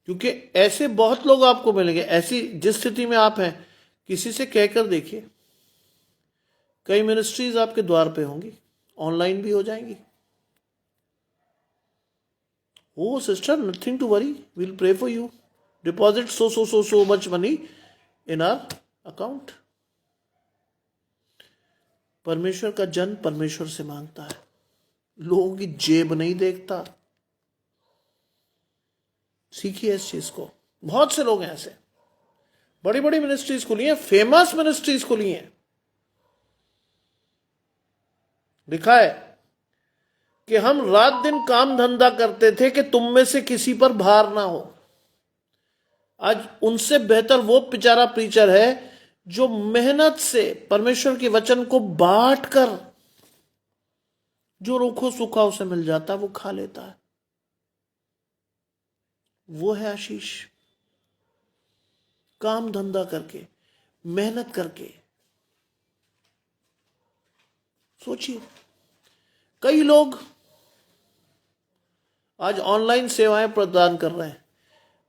S1: क्योंकि ऐसे बहुत लोग आपको मिलेंगे। ऐसी जिस स्थिति में आप हैं, किसी से कहकर देखिए। कई मिनिस्ट्रीज आपके द्वार पे होंगी, ऑनलाइन भी हो जाएंगी। O sister, nothing to worry, will pray for you. Deposit so much money in our account. परमेश्वर का जन परमेश्वर से मांगता है, लोगों की जेब नहीं देखता। सीखिए इस चीज को। बहुत से लोग हैं ऐसे, बड़ी बड़ी मिनिस्ट्रीज खुली हैं, फेमस मिनिस्ट्रीज खुली हैं। लिखा है कि हम रात दिन काम धंधा करते थे कि तुम में से किसी पर भार ना हो। आज उनसे बेहतर वो बेचारा प्रीचर है जो मेहनत से परमेश्वर के वचन को बांट कर जो रूखो सूखा उसे मिल जाता है वो खा लेता है। वो है आशीष। काम धंधा करके, मेहनत करके। सोचिए, कई लोग आज ऑनलाइन सेवाएं प्रदान कर रहे हैं।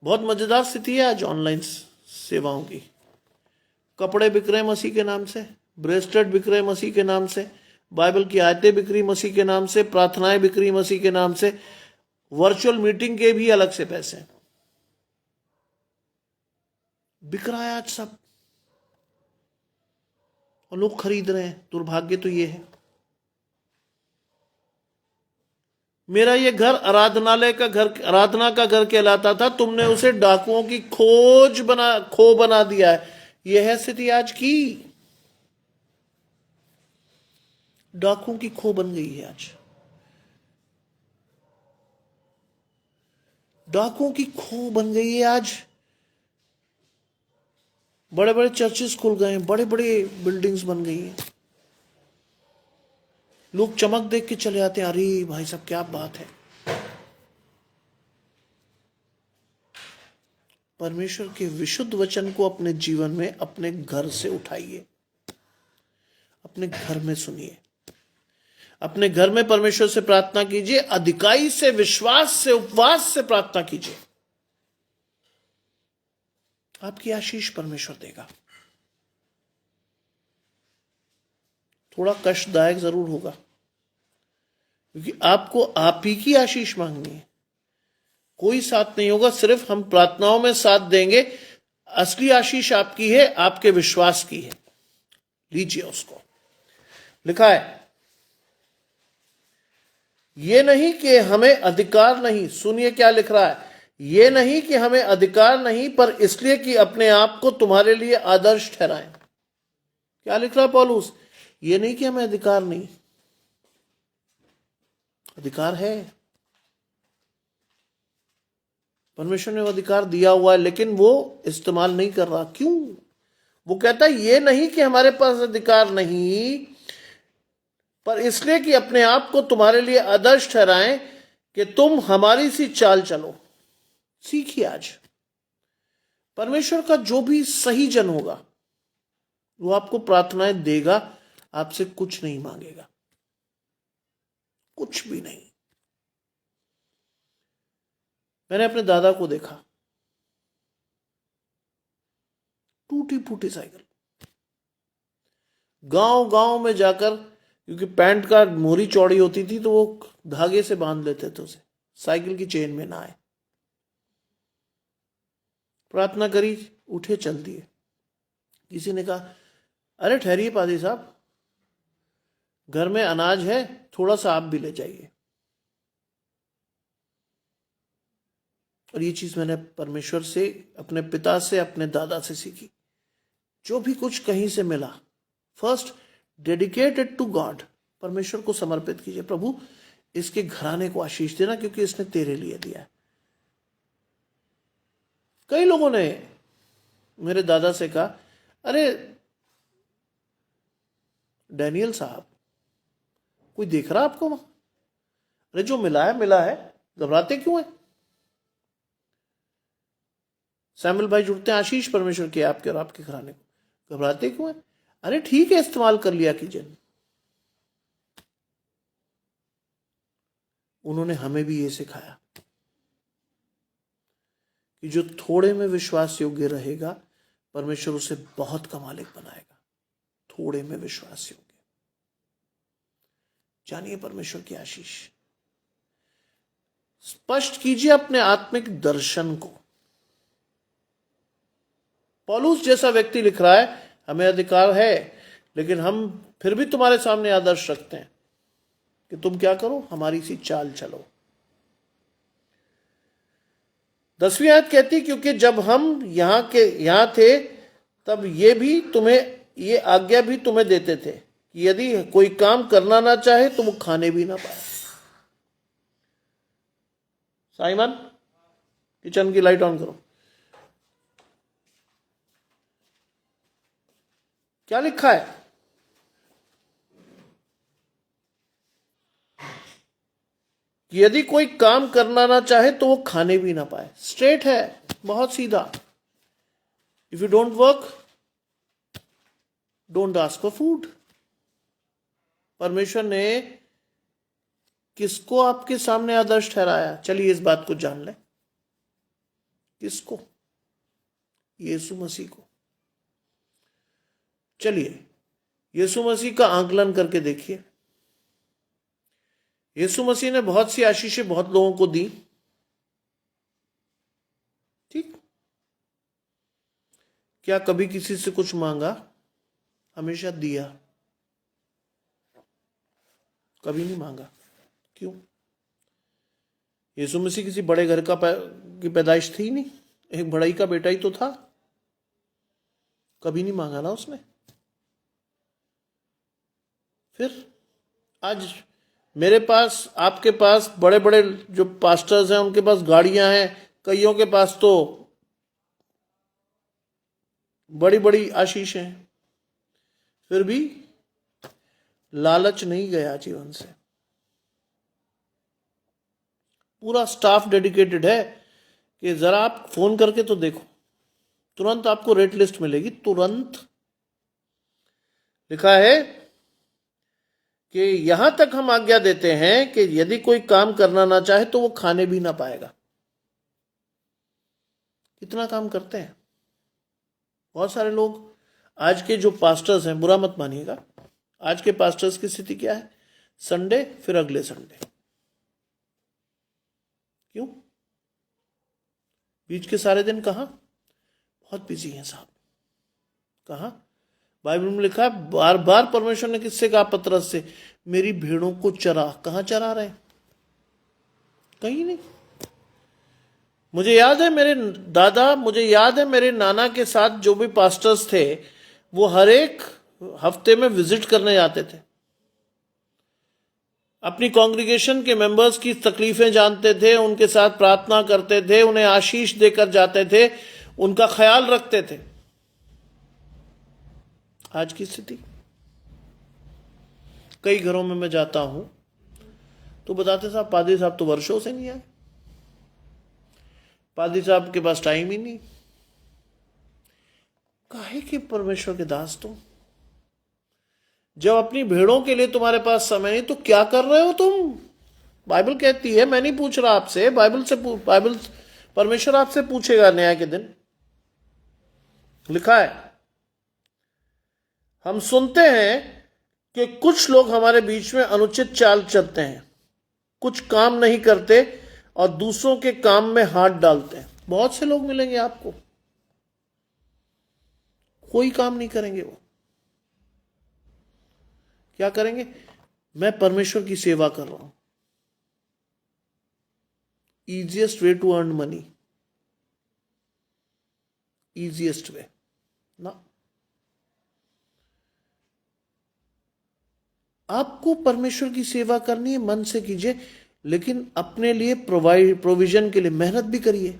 S1: बहुत मजेदार स्थिति है आज ऑनलाइन सेवाओं की। कपड़े बिक रहे हैं मसीह के नाम से, ब्रेसलेट बिक रहे हैं मसीह के नाम से, बाइबल की आयतें बिक रही मसीह के नाम से, प्रार्थनाएं बिक रही मसीह के नाम से, वर्चुअल मीटिंग के भी अलग से पैसे बिक रहा है आज सब, और लोग खरीद रहे हैं। दुर्भाग्य तो ये है। मेरा ये घर आराधनालय का घर, आराधना का घर कहलाता था, तुमने उसे डाकुओं की खो बना दिया है। यह है स्थिति आज की। डाकुओं की खो बन गई है आज। डाकुओं की खो बन गई है आज। बड़े बड़े चर्चेस खुल गए हैं, बड़े बड़े बिल्डिंग्स बन गई हैं। लोग चमक देख के चले आते हैं, अरे भाई साहब क्या बात है। परमेश्वर के विशुद्ध वचन को अपने जीवन में, अपने घर से उठाइए, अपने घर में सुनिए, अपने घर में परमेश्वर से प्रार्थना कीजिए, अधिकाई से, विश्वास से, उपवास से प्रार्थना कीजिए। आपकी आशीष परमेश्वर देगा। थोड़ा कष्टदायक जरूर होगा, क्योंकि आपको आप ही की आशीष मांगनी है। कोई साथ नहीं होगा, सिर्फ हम प्रार्थनाओं में साथ देंगे। असली आशीष आपकी है, आपके विश्वास की है। लीजिए उसको। लिखा है, ये नहीं कि हमें अधिकार नहीं, सुनिए क्या लिख रहा है, ये नहीं कि हमें अधिकार नहीं, पर इसलिए कि अपने आप को तुम्हारे लिए आदर्श ठहराएं। क्या लिख रहा है पौलुस? ये नहीं कि हमें अधिकार नहीं, अधिकार है। परमेश्वर ने वो अधिकार दिया हुआ है, लेकिन वो इस्तेमाल नहीं कर रहा। क्यों? वो कहता है ये नहीं कि हमारे पास अधिकार नहीं, पर इसलिए कि अपने आप को तुम्हारे लिए आदर्श ठहराएं कि तुम हमारी सी चाल चलो। सीखिए आज। परमेश्वर का जो भी सही जन होगा वो आपको प्रार्थनाएं देगा, आपसे कुछ नहीं मांगेगा, कुछ भी नहीं। मैंने अपने दादा को देखा, टूटी फूटी साइकिल, गांव गांव में जाकर, क्योंकि पैंट का मोरी चौड़ी होती थी तो वो धागे से बांध लेते थे उसे, साइकिल की चेन में ना आए। प्रार्थना करी, उठे, चल दिए। किसी ने कहा, अरे ठहरिए पादी साहब, घर में अनाज है, थोड़ा सा आप भी ले जाइए। और ये चीज मैंने परमेश्वर से, अपने पिता से, अपने दादा से सीखी। जो भी कुछ कहीं से मिला, first dedicate it to God, परमेश्वर को समर्पित कीजिए। प्रभु इसके घराने को आशीष देना, क्योंकि इसने तेरे लिए दिया है। कई लोगों ने मेरे दादा से कहा, अरे डैनियल साहब, कोई देख रहा आपको वहां? अरे जो मिला है मिला है, घबराते क्यों है? सैमुअल भाई जुड़ते हैं, आशीष परमेश्वर के आपके और आपके घराने को, घबराते क्यों है? अरे ठीक है, इस्तेमाल कर लिया कीजिए। उन्होंने हमें भी ये सिखाया कि जो थोड़े में विश्वास योग्य रहेगा, परमेश्वर उसे बहुत का मालिक बनाएगा। थोड़े में विश्वास योग्य, जानिए परमेश्वर की आशीष। स्पष्ट कीजिए अपने आत्मिक दर्शन को। पौलुस जैसा व्यक्ति लिख रहा है, हमें अधिकार है, लेकिन हम फिर भी तुम्हारे सामने आदर्श रखते हैं कि तुम क्या करो, हमारी सी चाल चलो। 10वीं आयत कहती, क्योंकि जब हम यहां थे तब ये आज्ञा भी तुम्हें देते थे कि यदि कोई काम करना ना चाहे तो वो खाने भी ना पाए। साइमन, किचन की लाइट ऑन करो। क्या लिखा है? कि यदि कोई काम करना ना चाहे तो वो खाने भी ना पाए। स्ट्रेट है, बहुत सीधा। If you don't work, don't ask for food. परमेश्वर ने किसको आपके सामने आदर्श ठहराया? चलिए इस बात को जान लें। किसको? यीशु मसीह को। चलिए यीशु मसीह का आकलन करके देखिए। यीशु मसीह ने बहुत सी आशीषें बहुत लोगों को दी, ठीक? क्या कभी किसी से कुछ मांगा? हमेशा दिया, कभी नहीं मांगा। क्यों? यीशु मसीह किसी बड़े घर की पैदाइश थी नहीं, एक बड़ाई का बेटा ही तो था। कभी नहीं मांगा ना उसने। फिर आज मेरे पास, आपके पास, बड़े बड़े जो पास्टर्स हैं उनके पास गाड़ियां हैं, कईयों के पास तो बड़ी बड़ी आशीष हैं, फिर भी लालच नहीं गया जीवन से। पूरा स्टाफ डेडिकेटेड है कि जरा आप फोन करके तो देखो, तुरंत आपको रेट लिस्ट मिलेगी, तुरंत। लिखा है कि यहां तक हम आज्ञा देते हैं कि यदि कोई काम करना ना चाहे तो वो खाने भी ना पाएगा। कितना काम करते हैं बहुत सारे लोग। आज के जो पास्टर्स हैं, बुरा मत मानिएगा, आज के पास्टर्स की स्थिति क्या है? संडे फिर अगले संडे। क्यों? बीच के सारे दिन कहां? बहुत बिजी हैं साहब। कहां? बाइबल में लिखा है, बार बार परमेश्वर ने किससे कहा? पतरस से, मेरी भेड़ों को चरा। कहां चरा रहे? कहीं नहीं। मुझे याद है मेरे दादा, मुझे याद है मेरे नाना के साथ जो भी पास्टर्स थे, वो हर एक हफ्ते में विजिट करने जाते थे। अपनी कांग्रीगेशन के मेंबर्स की तकलीफें जानते थे, उनके साथ प्रार्थना करते थे, उन्हें आशीष देकर जाते थे, उनका ख्याल रखते थे। आज की स्थिति, कई घरों में मैं जाता हूं तो बताते साहब, पादरी साहब तो वर्षों से नहीं आए, पादरी साहब के पास टाइम ही नहीं। काहे कि परमेश्वर के दास तुम, जब अपनी भेड़ों के लिए तुम्हारे पास समय नहीं तो क्या कर रहे हो तुम? बाइबल कहती है, मैं नहीं पूछ रहा आपसे, बाइबल परमेश्वर आपसे पूछेगा न्याय के दिन। लिखा है, हम सुनते हैं कि कुछ लोग हमारे बीच में अनुचित चाल चलते हैं, कुछ काम नहीं करते और दूसरों के काम में हाथ डालते हैं। बहुत से लोग मिलेंगे आपको, कोई काम नहीं करेंगे। वो क्या करेंगे? मैं परमेश्वर की सेवा कर रहा हूं। Easiest way to earn money, easiest way ना। आपको परमेश्वर की सेवा करनी है, मन से कीजिए, लेकिन अपने लिए प्रोविजन के लिए मेहनत भी करिए,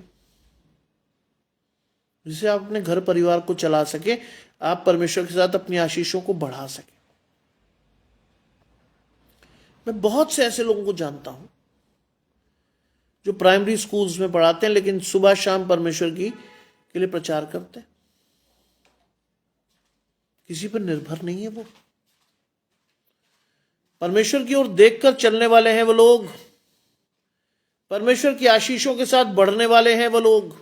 S1: जिससे आप अपने घर परिवार को चला सके, आप परमेश्वर के साथ अपनी आशीषों को बढ़ा सके। मैं बहुत से ऐसे लोगों को जानता हूं जो प्राइमरी स्कूल्स में पढ़ाते हैं, लेकिन सुबह शाम परमेश्वर की के लिए प्रचार करते हैं। किसी पर निर्भर नहीं है वो। परमेश्वर की ओर देखकर चलने वाले हैं वो लोग, परमेश्वर की आशीषों के साथ बढ़ने वाले हैं वो लोग।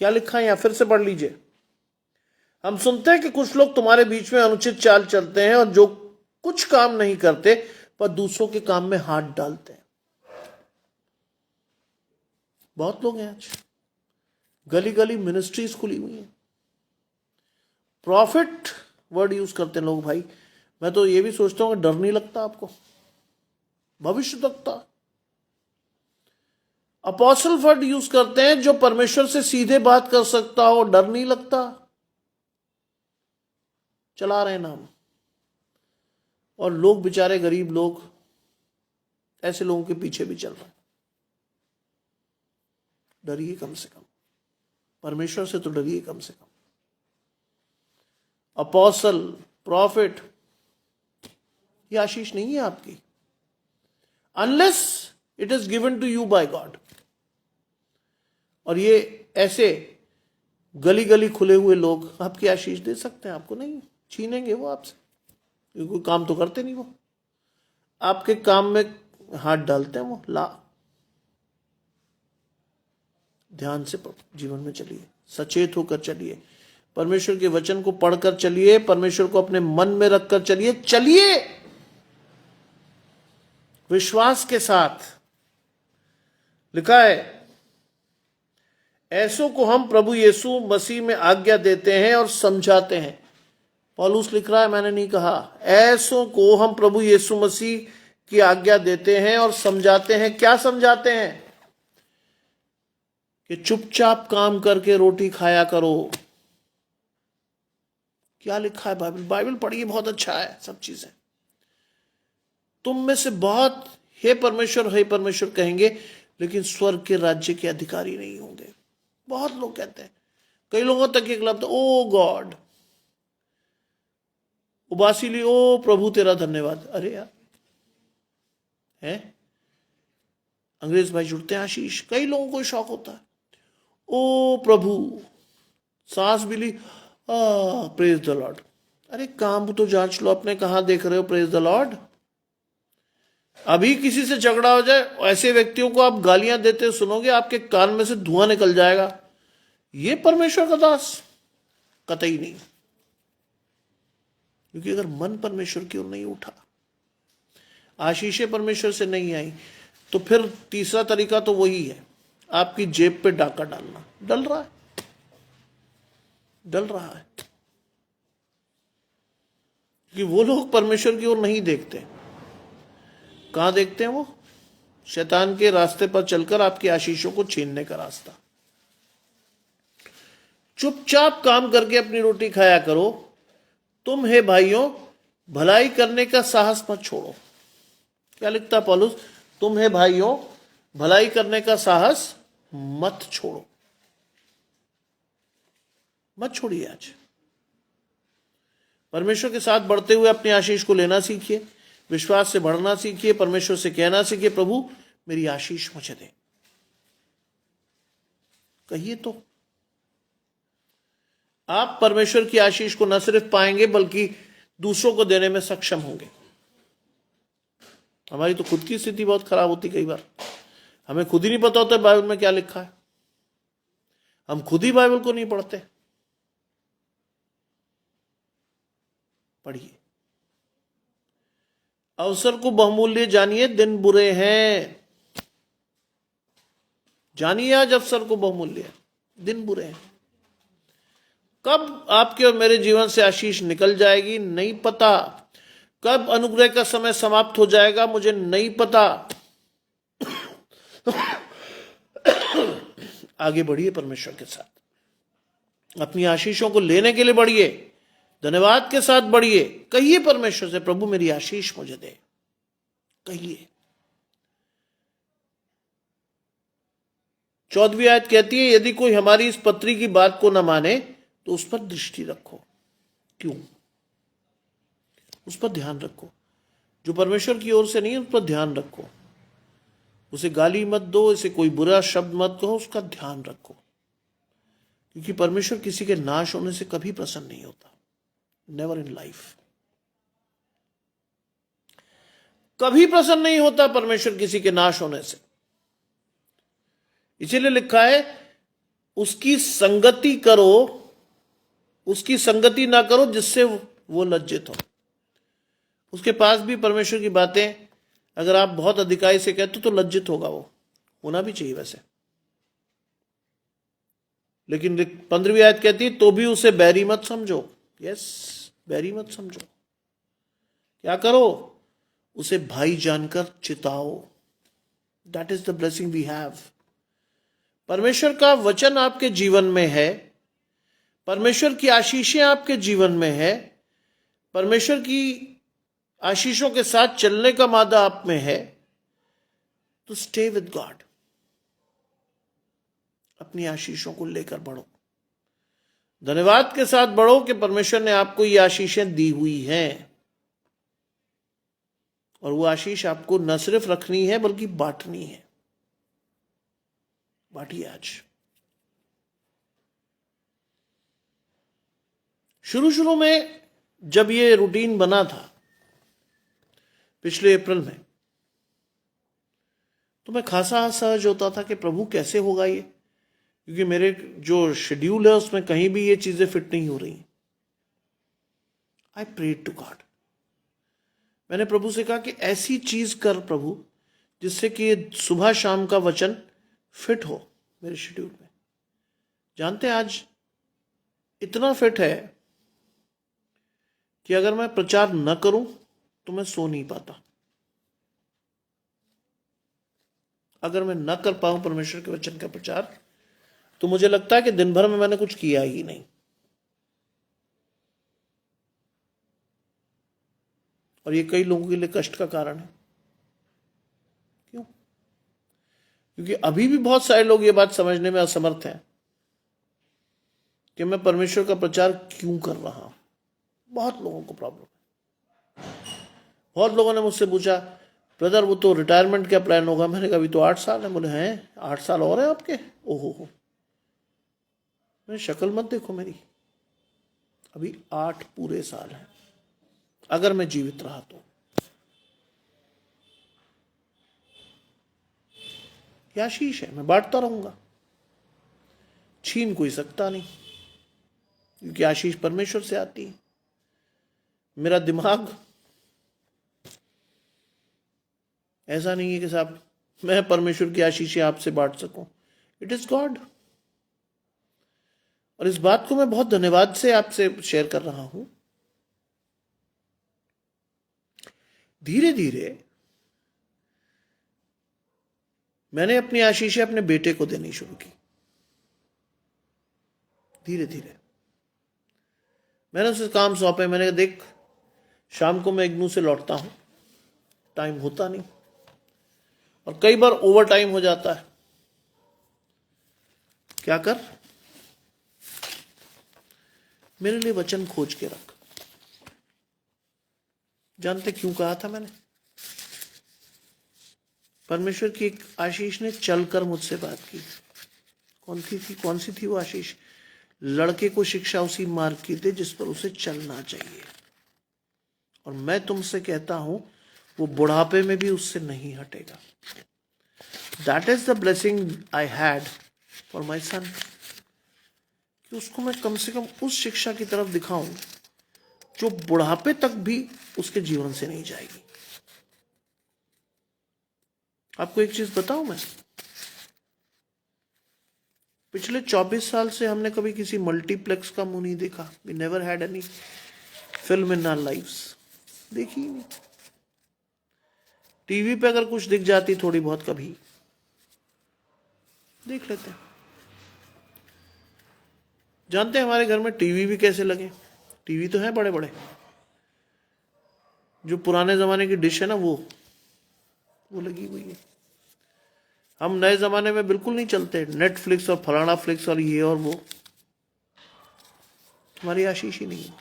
S1: क्या लिखा है यहां, फिर से पढ़ लीजिए। हम सुनते हैं कि कुछ लोग तुम्हारे बीच में अनुचित चाल चलते हैं और जो कुछ काम नहीं करते पर दूसरों के काम में हाथ डालते हैं। बहुत लोग हैं आज, गली गली मिनिस्ट्रीज खुली हुई हैं, प्रॉफिट वर्ड यूज करते हैं लोग। भाई मैं तो ये भी सोचता हूं कि डर नहीं लगता आपको, भविष्य तकता। अपोस्टल वर्ड यूज करते हैं, जो परमेश्वर से सीधे बात कर सकता हो, डर नहीं लगता। चला रहे नाम, और लोग बेचारे गरीब लोग ऐसे लोगों के पीछे भी चल रहे हैं। डरिए कम से कम, परमेश्वर से तो डरिए कम से कम। अपोस्टल, प्रॉफिट, ये आशीष नहीं है आपकी, unless it is given to you by God. और ये ऐसे गली गली खुले हुए लोग आपकी आशीष दे सकते हैं, आपको नहीं छीनेंगे वो आपसे, कोई काम तो करते नहीं वो, आपके काम में हाथ डालते हैं वो। ला ध्यान से जीवन में चलिए, सचेत होकर चलिए, परमेश्वर के वचन को पढ़कर चलिए, परमेश्वर को अपने मन में रखकर चलिए, चलिए विश्वास के साथ। लिखा है, ऐसों को हम प्रभु यीशु मसीह में आज्ञा देते हैं और समझाते हैं। पौलुस लिख रहा है, मैंने नहीं कहा। ऐसों को हम प्रभु यीशु मसीह की आज्ञा देते हैं और समझाते हैं। क्या समझाते हैं? कि चुपचाप काम करके रोटी खाया करो। क्या लिखा है बाइबल? बाइबल पढ़िए, बहुत अच्छा है सब चीजें। तुम में से बहुत हे परमेश्वर कहेंगे, लेकिन स्वर्ग के राज्य के अधिकारी नहीं होंगे। बहुत लोग कहते हैं, कई लोगों तक एक लफ्ज, ओ गॉड, उबासी ली, ओ प्रभु तेरा धन्यवाद। अरे यार, है अंग्रेज भाई जुड़ते हैं, आशीष। कई लोगों को शौक होता है, ओ प्रभु, सांस भी ली, प्रेज द लॉर्ड। अरे काम तो जांच लो अपने, कहां देख रहे हो प्रेज द लॉर्ड? अभी किसी से झगड़ा हो जाए, ऐसे व्यक्तियों को आप गालियां देते सुनोगे, आपके कान में से धुआं निकल जाएगा। ये परमेश्वर का दास? कतई नहीं। क्योंकि अगर मन परमेश्वर की ओर नहीं उठा, आशीषें परमेश्वर से नहीं आई, तो फिर तीसरा तरीका तो वही है, आपकी जेब पे डाका डालना। डल रहा है, डल रहा है। कि वो लोग परमेश्वर की ओर नहीं देखते। कहां देखते हैं वो? शैतान के रास्ते पर चलकर आपकी आशीषों को छीनने का रास्ता। चुपचाप काम करके अपनी रोटी खाया करो। तुम हे भाइयों, भलाई करने का साहस मत छोड़ो। क्या लिखता पौलुस? तुम हे भाइयों, भलाई करने का साहस मत छोड़ो। मत छोड़िए। आज परमेश्वर के साथ बढ़ते हुए अपनी आशीष को लेना सीखिए, विश्वास से बढ़ना सीखिए, परमेश्वर से कहना सीखिए, प्रभु मेरी आशीष मुझे दे। कहिए तो आप परमेश्वर की आशीष को न सिर्फ पाएंगे, बल्कि दूसरों को देने में सक्षम होंगे। हमारी तो खुद की स्थिति बहुत खराब होती कई बार, हमें खुद ही नहीं पता होता बाइबल में क्या लिखा है। हम खुद ही बाइबल को नहीं पढ़ते। पढ़िए, अवसर को बहुमूल्य जानिए, दिन बुरे हैं। जानिए आज अवसर को बहुमूल्य, दिन बुरे हैं। कब आपके और मेरे जीवन से आशीष निकल जाएगी नहीं पता, कब अनुग्रह का समय समाप्त हो जाएगा मुझे नहीं पता। आगे बढ़िए परमेश्वर के साथ, अपनी आशीषों को लेने के लिए बढ़िए, धन्यवाद के साथ बढ़िए। कहिए परमेश्वर से, प्रभु मेरी आशीष मुझे दे, कहिए। 14वीं आयत कहती है, यदि कोई हमारी इस पत्री की बात को न माने तो उस पर दृष्टि रखो। क्यों? उस पर ध्यान रखो। जो परमेश्वर की ओर से नहीं है उस पर ध्यान रखो। उसे गाली मत दो, इसे कोई बुरा शब्द मत कहो, उसका ध्यान रखो। क्योंकि परमेश्वर किसी के नाश होने से कभी प्रसन्न नहीं होता। नेवर इन लाइफ, कभी प्रसन्न नहीं होता परमेश्वर किसी के नाश होने से। इसीलिए लिखा है, उसकी संगति करो, उसकी संगति ना करो जिससे वो लज्जित हो। उसके पास भी परमेश्वर की बातें अगर आप बहुत अधिकाई से कहते तो लज्जित होगा, वो होना भी चाहिए वैसे। लेकिन 15वीं आयत कहती है, तो भी उसे बैरी मत समझो। यस, बैरी मत समझो। क्या करो? उसे भाई जानकर चिताओ। That is the blessing we have. परमेश्वर का वचन आपके जीवन में है, परमेश्वर की आशीषें आपके जीवन में है, परमेश्वर की आशीषों के साथ चलने का मादा आप में है, तो स्टे विद गॉड। अपनी आशीषों को लेकर बढ़ो, धन्यवाद के साथ बढ़ो कि परमेश्वर ने आपको ये आशीषें दी हुई हैं। और वो आशीष आपको न सिर्फ रखनी है बल्कि बांटनी है। बांटिए आज। शुरू में जब ये रूटीन बना था पिछले अप्रैल में, तो मैं खासा असहज होता था कि प्रभु कैसे होगा ये, क्योंकि मेरे जो शेड्यूल है उसमें कहीं भी ये चीजें फिट नहीं हो रही। I prayed to God. मैंने प्रभु से कहा कि ऐसी चीज कर प्रभु जिससे कि सुबह शाम का वचन फिट हो मेरे शेड्यूल में। जानते हैं आज इतना फिट है कि अगर मैं प्रचार न करूं तो मैं सो नहीं पाता। अगर मैं न कर पाऊं परमेश्वर के वचन का प्रचार तो मुझे लगता है कि दिन भर में मैंने कुछ किया ही नहीं। और ये कई लोगों के लिए कष्ट का कारण है। क्यों? क्योंकि अभी भी बहुत सारे लोग ये बात समझने में असमर्थ हैं कि मैं परमेश्वर का प्रचार क्यों कर रहा हूं। बहुत लोगों को प्रॉब्लम है। बहुत लोगों ने मुझसे पूछा, ब्रदर वो तो रिटायरमेंट क्या प्लान होगा? मैंने कहा अभी तो 8 साल है। बोले हैं 8 साल और है आपके? ओहो, मैं शक्ल मत देखो मेरी, अभी 8 पूरे साल हैं अगर मैं जीवित रहा तो। क्या आशीष है, मैं बांटता रहूंगा, छीन कोई सकता नहीं, क्योंकि आशीष परमेश्वर से आती है। मेरा दिमाग ऐसा नहीं है कि साहब मैं परमेश्वर की आशीषें आपसे बांट सकूं। It is God. और इस बात को मैं बहुत धन्यवाद से आपसे शेयर कर रहा हूं। धीरे धीरे मैंने अपनी आशीषें अपने बेटे को देनी शुरू की। धीरे धीरे मैंने उसे काम सौंपे। मैंने कहा देख, शाम को मैं इग्नू से लौटता हूं, टाइम होता नहीं और कई बार ओवर टाइम हो जाता है। क्या कर, मेरे लिए वचन खोज के रख। जानते क्यों कहा था मैंने? परमेश्वर की एक आशीष ने चलकर मुझसे बात की। कौन सी थी वो आशीष? लड़के को शिक्षा उसी मार्ग की दे जिस पर उसे चलना चाहिए। और मैं तुमसे कहता हूं वो बुढ़ापे में भी उससे नहीं हटेगा। That is the blessing I had for my son, कि उसको मैं कम से कम उस शिक्षा की तरफ दिखाऊं जो बुढ़ापे तक भी उसके जीवन से नहीं जाएगी। आपको एक चीज बताऊं मैं, पिछले 24 साल से हमने कभी किसी मल्टीप्लेक्स का मुंह नहीं देखा। We never had any film in our lives, देखी ही नहीं। टीवी पे अगर कुछ दिख जाती थोड़ी बहुत कभी देख लेते हैं। जानते हैं हमारे घर में टीवी भी कैसे लगे? टीवी तो है बड़े बड़े, जो पुराने जमाने की डिश है ना वो लगी हुई है। हम नए जमाने में बिल्कुल नहीं चलते, नेटफ्लिक्स और फलाना फ्लिक्स और ये और वो, हमारी आशीष ही नहीं है,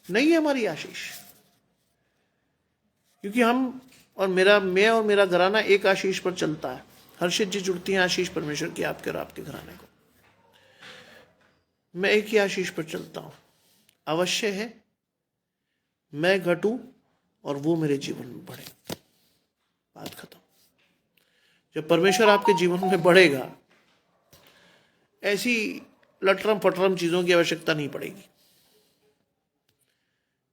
S1: नहीं है हमारी आशीष। क्योंकि हम और मैं और मेरा घराना एक आशीष पर चलता है। हर्षित जी जुड़ती हैं आशीष परमेश्वर की, आपके और आपके घराने को। मैं एक ही आशीष पर चलता हूं। अवश्य है मैं घटूं और वो मेरे जीवन में बढ़े, बात खत्म। जब परमेश्वर आपके जीवन में बढ़ेगा, ऐसी लटरम फटरम चीजों की आवश्यकता नहीं पड़ेगी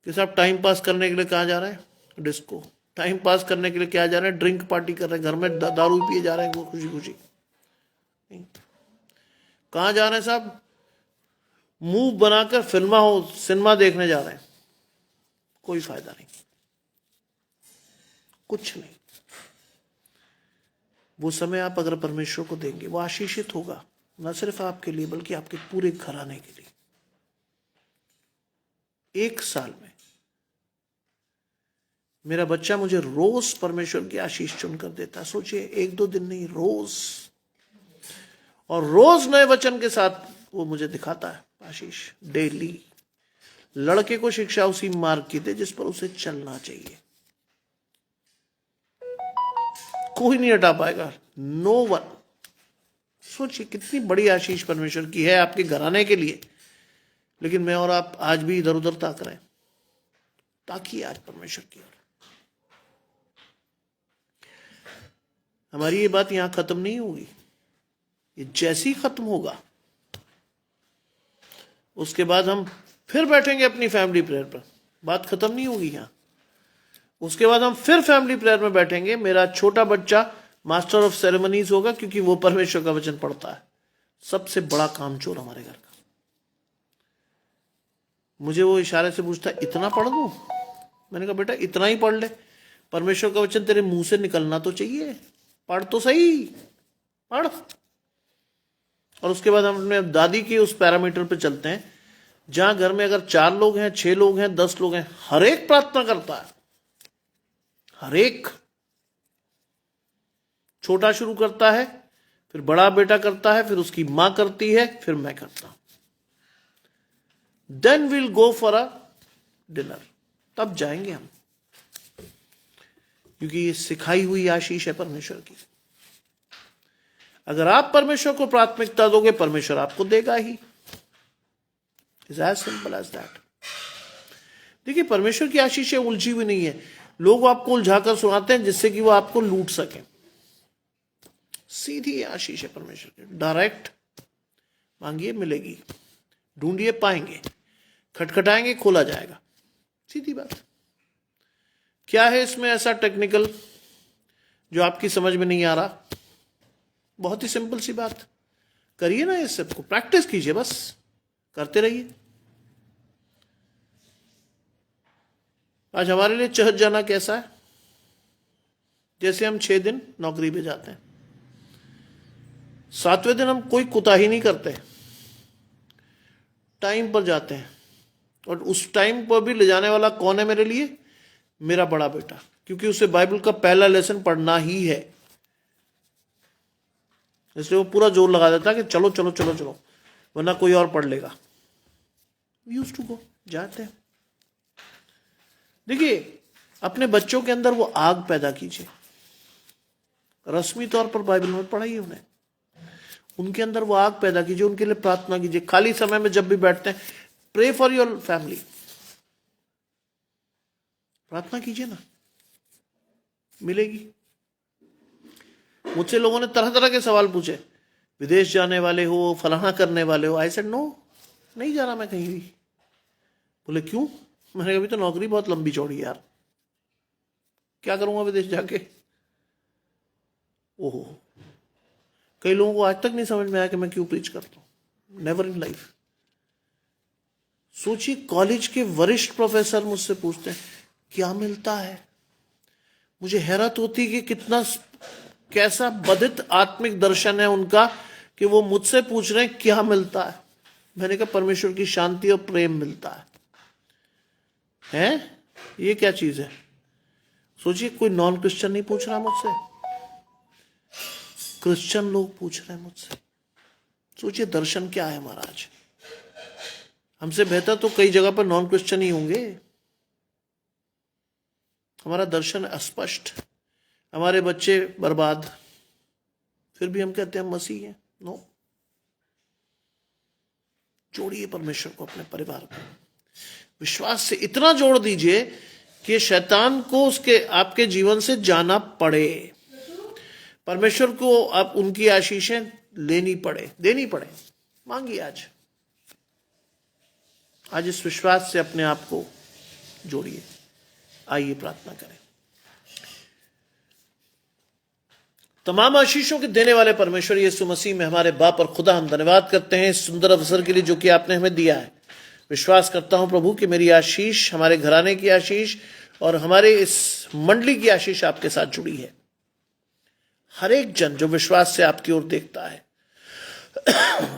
S1: कि साहब टाइम पास करने के लिए कहाँ जा रहे हैं, डिस्को। टाइम पास करने के लिए क्या जा रहे हैं, ड्रिंक पार्टी कर रहे हैं, घर में दारू पिए जा रहे हैं वो खुशी खुशी। नहीं, कहाँ जा रहे हैं साहब, मुंह बनाकर सिनेमा देखने जा रहे हैं। कोई फायदा नहीं, कुछ नहीं। वो समय आप अगर परमेश्वर को देंगे, वो आशीषित होगा, न सिर्फ आपके लिए बल्कि आपके पूरे घराने के लिए। एक साल में मेरा बच्चा मुझे रोज परमेश्वर की आशीष चुनकर देता है। सोचिए, एक दो दिन नहीं, रोज। और रोज नए वचन के साथ वो मुझे दिखाता है आशीष, डेली। लड़के को शिक्षा उसी मार्ग की दे जिस पर उसे चलना चाहिए। कोई नहीं हटा पाएगा, नो वन। सोचिए कितनी बड़ी आशीष परमेश्वर की है आपके घराने के लिए। लेकिन मैं और आप आज भी इधर उधर ताक रहे हैं। ताकिए आज परमेश्वर की ओर। हमारी ये बात यहां खत्म नहीं होगी। ये जैसे ही खत्म होगा, उसके बाद हम फिर बैठेंगे अपनी फैमिली प्रेयर पर। बात खत्म नहीं होगी यहां। उसके बाद हम फिर फैमिली प्रेयर में बैठेंगे। मेरा छोटा बच्चा मास्टर ऑफ सेरेमनीज होगा, क्योंकि वो परमेश्वर का वचन पढ़ता है। सबसे बड़ा कामचोर हमारे घर का। मुझे वो इशारे से पूछता, इतना पढ़ दूं? मैंने कहा बेटा इतना ही पढ़ ले, परमेश्वर का वचन तेरे मुंह से निकलना तो चाहिए, पढ़ तो सही, पढ़। और उसके बाद हम अपने दादी के उस पैरामीटर पे चलते हैं, जहां घर में अगर 4 लोग हैं, 6 लोग हैं, 10 लोग हैं, हर एक प्रार्थना करता है। हर एक। छोटा शुरू करता है, फिर बड़ा बेटा करता है, फिर उसकी मां करती है, फिर मैं करता हूं। Then will go for a dinner. तब जाएंगे हम, क्योंकि ये सिखाई हुई आशीष है परमेश्वर की। अगर आप परमेश्वर को प्राथमिकता दोगे, परमेश्वर आपको देगा ही। It's as simple as that. देखिए, परमेश्वर की आशीषें उलझी हुई नहीं है। लोग आपको उलझाकर सुनाते हैं जिससे कि वो आपको लूट सके। सीधी आशीष है परमेश्वर की। डायरेक्ट मांगिए मिलेगी, ढूंढिए पाएंगे, खटखटाएंगे खोला जाएगा। सीधी बात। क्या है इसमें ऐसा टेक्निकल जो आपकी समझ में नहीं आ रहा? बहुत ही सिंपल सी बात। करिए ना, इस सबको प्रैक्टिस कीजिए, बस करते रहिए। आज हमारे लिए चर्च जाना कैसा है? जैसे हम 6 दिन नौकरी पे जाते हैं, 7वें दिन हम कोई कुताही नहीं करते, टाइम पर जाते हैं। और उस टाइम पर भी ले जाने वाला कौन है मेरे लिए? मेरा बड़ा बेटा, क्योंकि उसे बाइबल का पहला लेसन पढ़ना ही है। इसलिए वो पूरा जोर लगा देता है कि चलो चलो चलो चलो, वरना कोई और पढ़ लेगा। यूज्ड टू गो, जाते हैं। देखिए, अपने बच्चों के अंदर वो आग पैदा कीजिए। रस्मी तौर पर बाइबल में पढ़ाइए उन्हें, उनके अंदर वो आग पैदा कीजिए, उनके लिए प्रार्थना कीजिए। खाली समय में जब भी बैठते हैं, प्रे फॉर योर फैमिली, प्रार्थना कीजिए ना, मिलेगी। मुझसे लोगों ने तरह तरह के सवाल पूछे, विदेश जाने वाले हो, फलाना करने वाले हो। आई सेड नो, नहीं जा रहा मैं कहीं भी। बोले क्यों? मैंने कहा अभी तो नौकरी बहुत लंबी चौड़ी यार, क्या करूंगा विदेश जाके। ओहो, कई लोगों को आज तक नहीं समझ में आया कि मैं क्यों प्रीच करता हूं, नेवर इन लाइफ। सोचिए, कॉलेज के वरिष्ठ प्रोफेसर मुझसे पूछते हैं क्या मिलता है। मुझे हैरत होती कि कैसा बधित आत्मिक दर्शन है उनका कि वो मुझसे पूछ रहे हैं क्या मिलता है। मैंने कहा परमेश्वर की शांति और प्रेम मिलता है? ये क्या चीज है? सोचिए, कोई नॉन क्रिश्चियन नहीं पूछ रहा मुझसे, क्रिश्चियन लोग पूछ रहे हैं मुझसे। सोचिए दर्शन क्या है महाराज। हमसे बेहतर तो कई जगह पर नॉन क्रिश्चियन ही होंगे। हमारा दर्शन अस्पष्ट, हमारे बच्चे बर्बाद, फिर भी हम कहते हैं मसीह हैं। नो, जोड़िए परमेश्वर को अपने परिवार को, विश्वास से इतना जोड़ दीजिए कि शैतान को उसके आपके जीवन से जाना पड़े, परमेश्वर को आप उनकी आशीषें देनी पड़े। मांगिए आज इस विश्वास से अपने आप को जोड़िए। आइए प्रार्थना करें। तमाम आशीषों के देने वाले परमेश्वर यीशु मसीह में हमारे बाप और खुदा, हम धन्यवाद करते हैं इस सुंदर अवसर के लिए जो कि आपने हमें दिया है। विश्वास करता हूं प्रभु कि मेरी आशीष, हमारे घराने की आशीष और हमारे इस मंडली की आशीष आपके साथ जुड़ी है। हर एक जन जो विश्वास से आपकी ओर देखता है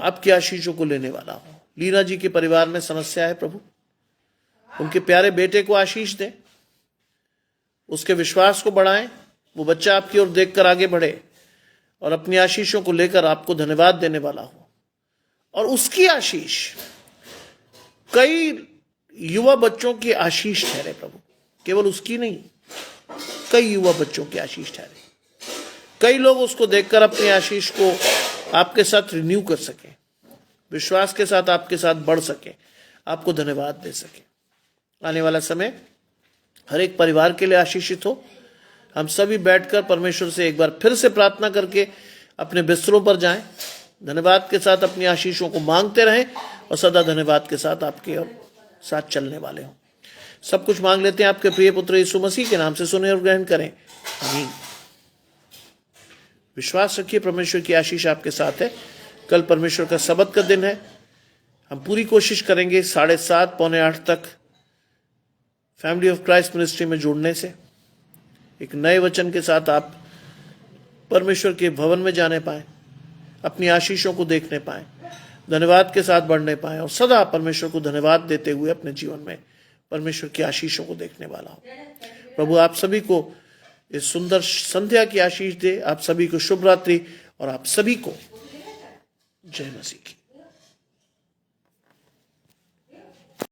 S1: आपकी आशीषों को लेने वाला हो। लीना जी के परिवार में समस्या है प्रभु, उनके प्यारे बेटे को आशीष दें, उसके विश्वास को बढ़ाएं, वो बच्चा आपकी ओर देखकर आगे बढ़े और अपनी आशीषों को लेकर आपको धन्यवाद देने वाला हो। और उसकी आशीष कई युवा बच्चों की आशीष ठहरे प्रभु, केवल उसकी नहीं, कई युवा बच्चों की आशीष ठहरे। कई लोग उसको देखकर अपनी आशीष को आपके साथ रिन्यू कर सकें, विश्वास के साथ आपके साथ बढ़ सके, आपको धन्यवाद दे सके। आने वाला समय हर एक परिवार के लिए आशीषित हो। हम सभी बैठकर परमेश्वर से एक बार फिर से प्रार्थना करके अपने बिस्तरों पर जाएं, धन्यवाद के साथ अपनी आशीषों को मांगते रहें और सदा धन्यवाद के साथ आपके साथ चलने वाले हों। सब कुछ मांग लेते हैं आपके प्रिय पुत्र यीशु मसीह के नाम से, सुने और ग्रहण करें, आमीन। विश्वास रखिए परमेश्वर की आशीष आपके साथ है। कल परमेश्वर का सबत का दिन है। हम पूरी कोशिश करेंगे 7:30 पौने 8 तक फैमिली ऑफ क्राइस्ट मिनिस्ट्री में जुड़ने से एक नए वचन के साथ आप परमेश्वर के भवन में जाने पाए, अपनी आशीषों को देखने पाए, धन्यवाद के साथ बढ़ने पाए और सदा परमेश्वर को धन्यवाद देते हुए अपने जीवन में परमेश्वर की आशीषों को देखने वाला हो। प्रभु आप सभी को इस सुंदर संध्या की आशीष दे। आप सभी को शुभ रात्रि और आप सभी को जय मसीह की।